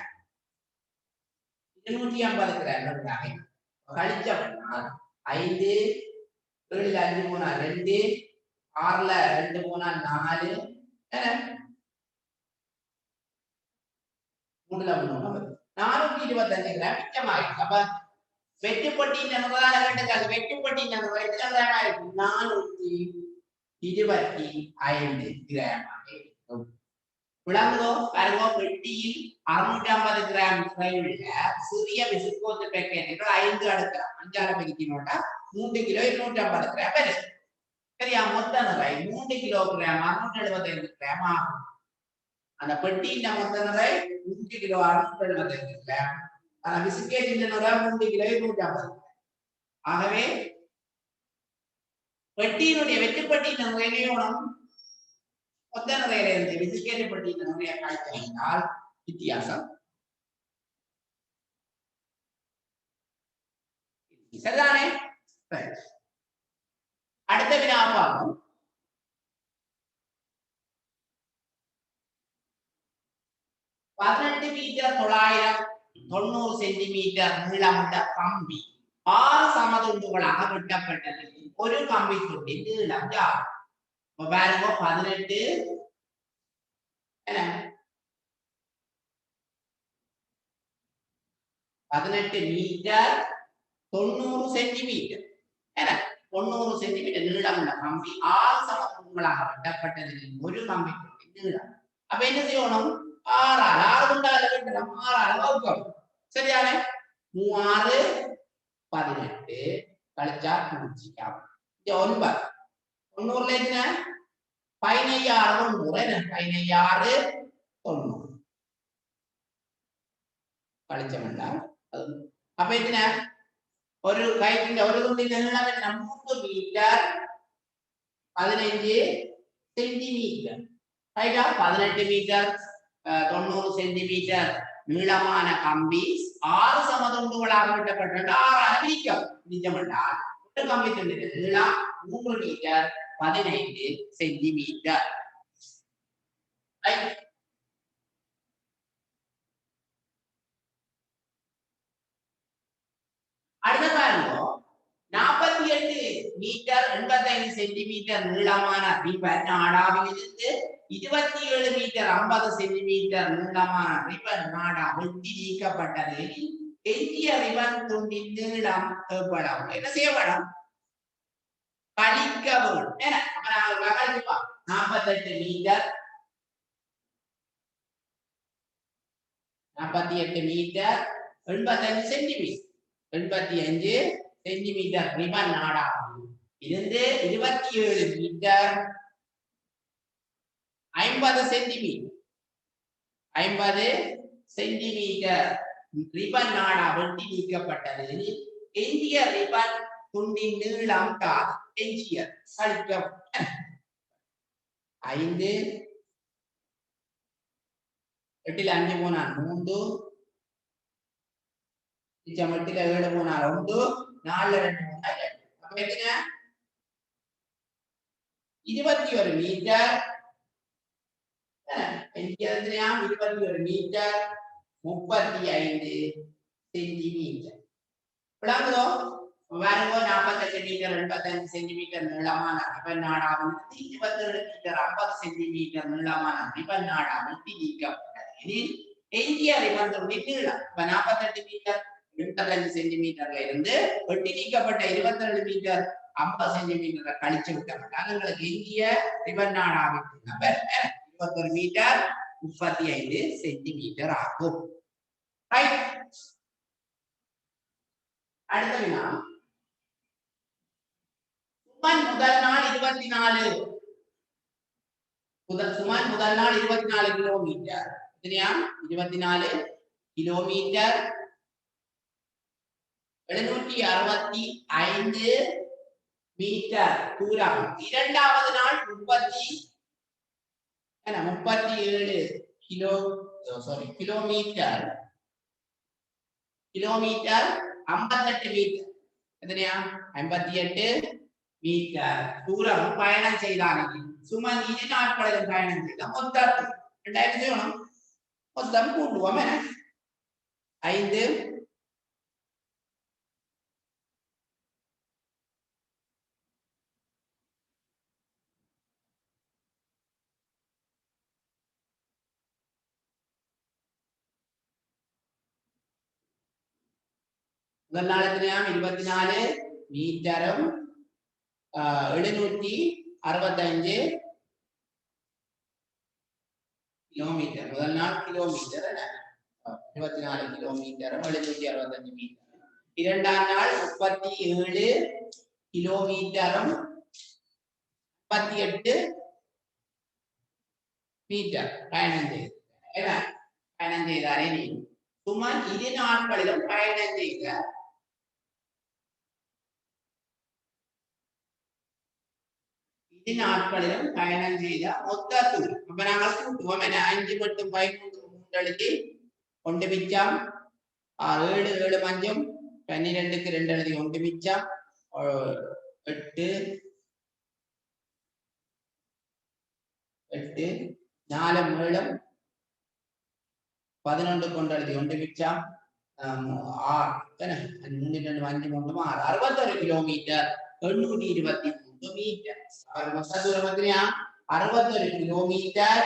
250 கிராம் நிறையாக கழிச்சப்பட்டால் 5 7ல் 5 போனால் 2 6ல் 2 போனால் 4 425 கிராம் மிச்சமாயிருக்கு. அப்ப வெட்டுப்பட்டியின் நிறதான கண்டுக்காது. வெட்டுப்பட்டியின் நிறம் எத்தனை கிராம் ஆயிருக்கு? 425 கிராம் இருக்கும். விளங்குதோ பாருங்க பெட்டியில் 650 கிராம் நிறையுள்ள சிறிய விசுக்கோத்து பேக்கெட்டுகள் 5 அடுக்கலாம் 5 பெருக்கினோட்டா 3 கிலோ 250 கிராம் வருது சரியா மொத்த நிறை 3 கிலோகிராம் 675 கிராம் ஆகும் அந்த பெட்டியின் மொத்த நிறை 3 கிலோ 675 கிராம் அந்த பிஸ்கெட்டின் நிறை 3 கிலோ 250 ஆகவே பெட்டியினுடைய வெட்டுப்பட்டியின் நிறையோடும் மொத்த நிறையிலிருந்து பிஸ்கெட் பெட்டியின் நிறைய கழித்தால் வித்தியாசம் சரிதானே அடுத்த வினா பார்ப்போம் 18 மீட்டர் 990 சென்டிமீட்டர் நீளமுள்ள கம்பி 6 சமதுண்டுகளாக வெட்டப்பட்டது ஒரு கம்பி துண்டின் நீளம் யார் பாருங்க 18 மீட்டர் 90 சென்டிமீட்டர் 90 சென்டிமீட்டர் நீளமுள்ள கம்பி 6 சமதுண்டுகளாக வெட்டப்பட்டது ஒரு கம்பி துண்டின் நீளம் அப்ப என்ன செய்யணும் 6 துண்டால வெட்டணும் 6 வகுக்கணும் சரியானே 3 18 கழிச்சா 9 90ல என்ன 16 90 கழிச்சோம்னா அப்ப என்ன ஒரு கையின் ஒரு துண்டின் நீளம் என்ன 3 மீட்டர் 15 சென்டிமீட்டர் ரைட்டா 18 மீட்டர் 90 சென்டிமீட்டர் நீளமான கம்பி 6 சமதுண்டுகளாக வெட்டப்பட்ட 6 பிரிக்கும் நிஜமென்றால் ஒரு கம்பி துண்டின் நீளம் 3 மீட்டர் 15 சென்டிமீட்டர் அடுத்த பாருங்க 48 மீட்டர் 85 சென்டிமீட்டர் நீளமான ரிப்பன் நாடாவிலிருந்து 27 மீட்டர் 50 சென்டிமீட்டர் நீளமான ரிப்பன் நாடா வெட்டி நீக்கப்பட்டது எஞ்சிய ரிப்பன் துண்டின் நீளம் எவ்வளவு என்ன செய்யப்படும் கழிக்க வேண்டும் 48 மீட்டர் 85 சென்டிமீட்டர் 85 சென்டிமீட்டர் ரிப்பன் நாடாவில் இருந்து 27 மீட்டர் 50 சென்டிமீட்டர் ரிப்பன் நாடா வெட்டி நீக்கப்பட்டது எஞ்சிய ரிப்பன் துண்டின் நீளம் எஞ்சிய கழிக்க 5 8ல் 5 போனால் 3 8ல் 7 போனால் 1 4ல் 2 போனால் 2 அப்ப எத்தனை 21 மீட்டர் எத்தனையா 21 மீட்டர் 35 சென்டிமீட்டர் விளங்குதோ பாருங்க 48 மீட்டர் 85 சென்டிமீட்டர் நீளமான ரிப்பன் நாடாவிலிருந்து 27 மீட்டர் 50 சென்டிமீட்டர் நீளமான ரிப்பன் நாடா வெட்டி நீக்கப்பட்டது எஞ்சிய ரிப்பன் துண்டின் நீளம் 48 மீட்டர் 85 சென்டிமீட்டர்ல இருந்து வெட்டி நீக்கப்பட்ட 27 மீட்டர் 50 சென்டிமீட்டரை கழிச்சு விட்டோம்னா உங்களுக்கு எஞ்சிய ரிப்பன் நாடாவின் 21 மீட்டர் 35 சென்டிமீட்டர் ஆகும் அடுத்த வினா சுமன் முதல் நாள் 24 கிலோமீட்டர் 24 கிலோமீட்டர் 765 மீட்டர் தூரம் இரண்டாவது நாள் 37 கிலோமீட்டர் 58 மீட்டர் எத்தனையா 58 மீட்டர் தூரம் பயணம் செய்தார்கள் சுமன் 2 நாட்களில் பயணம் செய்த மொத்தம் 2000 செய்யணும் மொத்தம் கூட்டுவோம் 5 முதல் நாள் எத்தனையா 24 மீட்டரும் 765 கிலோமீட்டர். முதல் நாள் கிலோமீட்டர் 24 கிலோமீட்டர் 765 மீட்டர். இரண்டாம் நாள் 37 கிலோமீட்டரும் 38 மீட்டர் பயணம் செய்தாரே. நீ சுமார் 2 நாட்களிலும் பயணம் செய்த நாட்களிலும் பயணம் செய்த மொத்த தூரம். அப்ப நாங்கள் கூட்டுவோம். 5 மட்டும் 13 3 கொண்டு மிச்சம் 7 7 5 12க்கு 2 எழுதி கொண்டு மிச்சம் 8 8 4 7 11 கொண்டு எழுதி கொண்டு மிச்சம் 61 கிலோமீட்டர் 823 மீட்டர். மொத்த தூரம் எத்தனையா? 61 கிலோமீட்டர்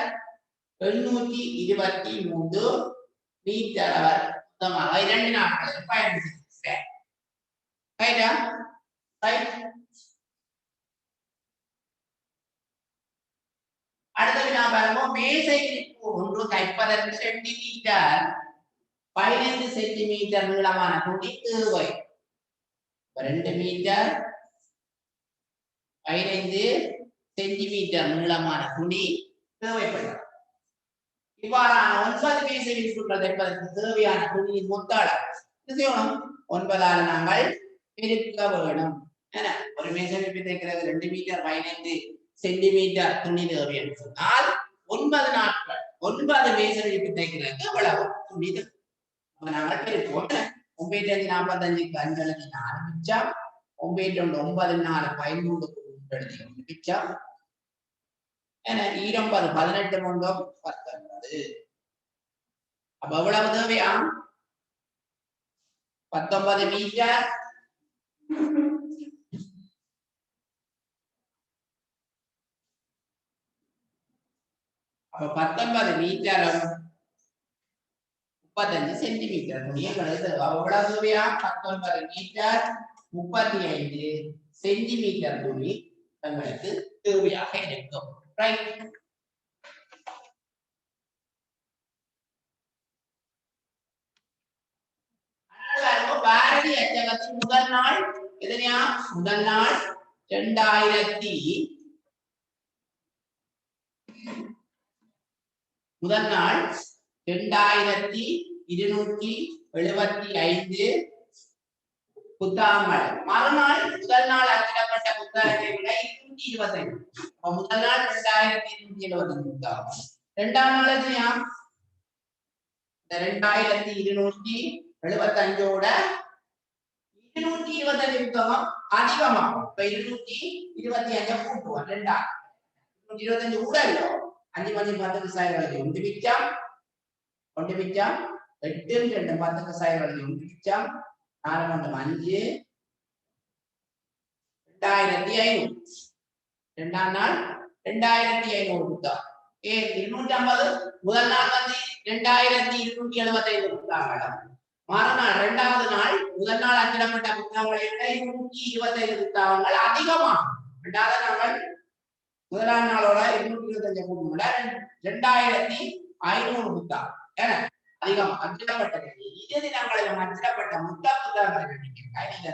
823 மீட்டர். அவர் மொத்தமாக 2 நாட்களில் பயணம் செய்தார். ரைட்டா? ரைட். அடுத்த வினா பாருங்க. மேசை விரிப்பு ஒன்று தைப்பதற்கு சென்டிமீட்டர் 15 சென்டிமீட்டர் நீளமான துணி தேவை. 2 மீட்டர் 15 சென்டிமீட்டர் நீளமான துணி தேவைப்படுகிறது. இவ்வாறான 9 மேசை விரிப்புகள் தைப்பதற்கு தேவையான துணியின் மொத்த அளவு 9ஆல் நாங்கள் பெருக்க வேணும். ஒரு மேசை விரிப்பு தைக்கிறது 2 மீட்டர் 15 சென்டிமீட்டர் துணி தேவை என்று சொன்னால் 9 நாட்கள் 9 மேசை விரிப்பு தைக்கிறதுக்கு எவ்வளவு துணி தேவை? நாங்கள் பெருக்குவோம். 945க்கு 5 எழுதி 4 மிச்சம் 9 9 4 13 எழுதி மிச்சம் 20 18 19. அப்ப எவ்வளவு தேவையா? 19 மீட்டர் 19 மீட்டரும் 35 சென்டிமீட்டர் துணியை கழித்து எவ்வளவு தேவையா? 19 மீட்டர் 35 சென்டிமீட்டர் துணி எங்களுக்கு தேவையாக இருக்கும். ரைட். பாரதி அச்சகத்தின் முதல் நாள் எதனையா? முதல் நாள் 2275 புத்தகங்கள். மறுநாள் முதல் நாள் அச்சிடப்பட்ட புத்தகத்தை விட 225. முதல் நாள் 2275 புத்தகம். இரண்டாம் நாள் எத்தனையா? 2275ஓட 225 புத்தகம் அதிகமாகும். இப்ப 225 கூட்டுவோம். 225 கூட இல்ல 5 10 10 ஒன்று மிச்சம் 8 2 10 ஒன்று மிச்சம் 4 5 2500. இரண்டாம் நாள் 2500 புத்தகம். 250 முதல் நாள் வந்து 2275 புத்தகங்கள். மறுநாள் இரண்டாவது நாள் முதல் நாள் அச்சிடப்பட்ட புத்தகங்களை விட 225 புத்தகங்கள் அதிகமாகும். இரண்டாவது நாள் முதலாம் நாளோட 225 கூட்டுமுள்ள 2500 புத்தகம் அதிகம் அச்சிடப்பட்டது. இரு தினங்களிலும் அச்சிடப்பட்ட மொத்த புத்தகங்கள் இதை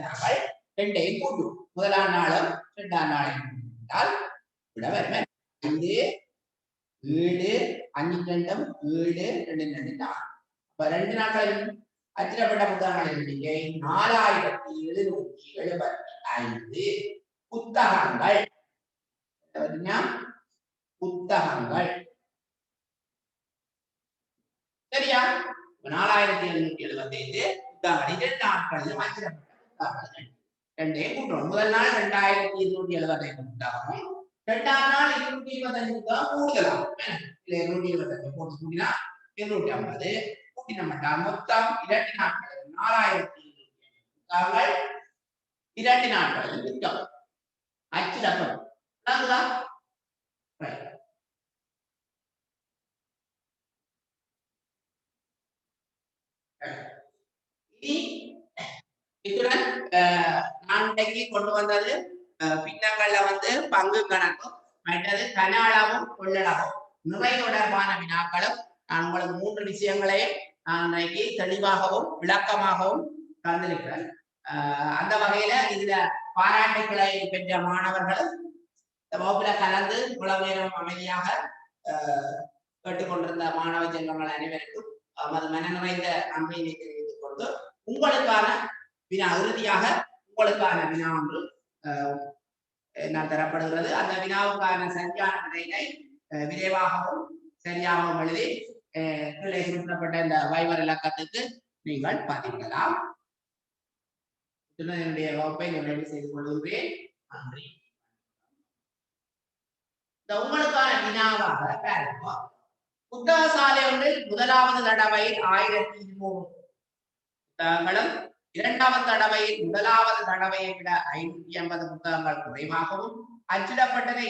நாங்கள் 2ஐயும் கூட்டுவோம். முதலாம் நாளும் இரண்டாம் நாளையும் கூட்டினால் விட வருமே 5 7 5 2 7 2 2 4. அப்ப 2 நாட்களில் அச்சிடப்பட்ட புத்தகங்களின் எண்ணிக்கை 4775 புத்தகங்கள். புத்தகங்கள் சரியா? 4775 புத்தகங்கள் 2 நாட்களிலும் அச்சிடப்பட்ட புத்தகங்கள். 2ஐயும் கூட்டுறோம். முதல் நாள் 2275 புத்தகமும் இரண்டாம் நாள் 225 புத்தகம் கூடுதலாம். 225 போட்டு கூட்டினா 250 கூட்டின மாட்டால் மொத்தம் 2 நாட்களில் 4775 புத்தகங்கள் 2 நாட்களில் புத்தகம் அச்சிடப்படும். இத்துடன் நான் இன்றைக்கு கொண்டு வந்தது பின்னங்கள்ல வந்து பங்கு கணக்கும் மற்றது கன அளவும் கொள்ளளவும் நிறை தொடர்பான வினாக்களும் நான் உங்களுக்கு 3 விஷயங்களையும் நான் இன்னைக்கு தெளிவாகவும் விளக்கமாகவும் தந்திருக்கிறேன். அந்த வகையில இதுல பாராட்டுக்களை பெற்ற மாணவர்களும் இந்த வகுப்புல கலந்து இவ்வளவு நேரம் அமைதியாக கேட்டுக்கொண்டிருந்த மாணவ செல்வங்கள் அனைவருக்கும் அது மன நிறைந்த நன்றியை தெரிவித்துக் கொண்டு உங்களுக்கான வினா இறுதியாக உங்களுக்கான வினா ஒன்று நான் தரப்படுகிறது. அந்த வினாவுக்கான சரியான விடையை விரைவாகவும் சரியாகவும் எழுதி கீழே குறிப்பிடப்பட்ட இந்த வைவர் இலக்கத்துக்கு நீங்கள் பதிவிடலாம். என்னுடைய வகுப்பை நிறைவு செய்து கொள்கிறேன். நன்றி. இந்த உங்களுக்கான வினாவாக பாருங்க. புத்தக சாலை ஒன்றில் முதலாவது தடவையில் 1200 புத்தகங்களும் இரண்டாவது தடவையில் முதலாவது தடவையை விட 550 புத்தகங்கள் குறைவாகவும் அச்சிடப்பட்டதை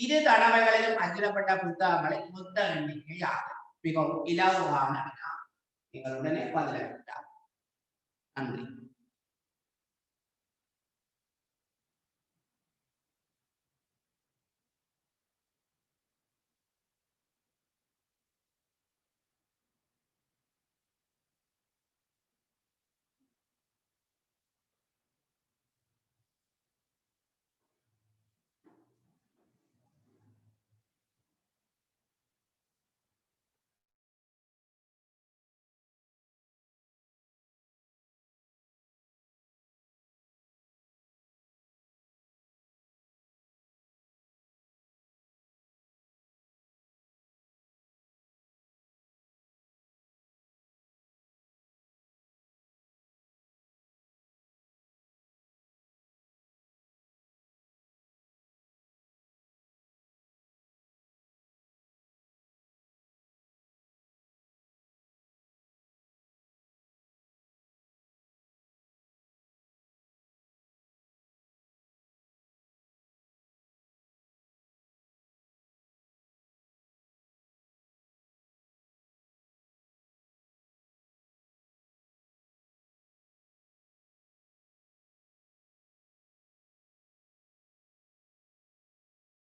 இரு தடவைகளிலும் அச்சிடப்பட்ட புத்தகங்களின் மொத்த எண்ணிக்கையாகும். மிகவும் இலகுவான வினா. நீங்கள் உடனே பதிலளித்தார். நன்றி.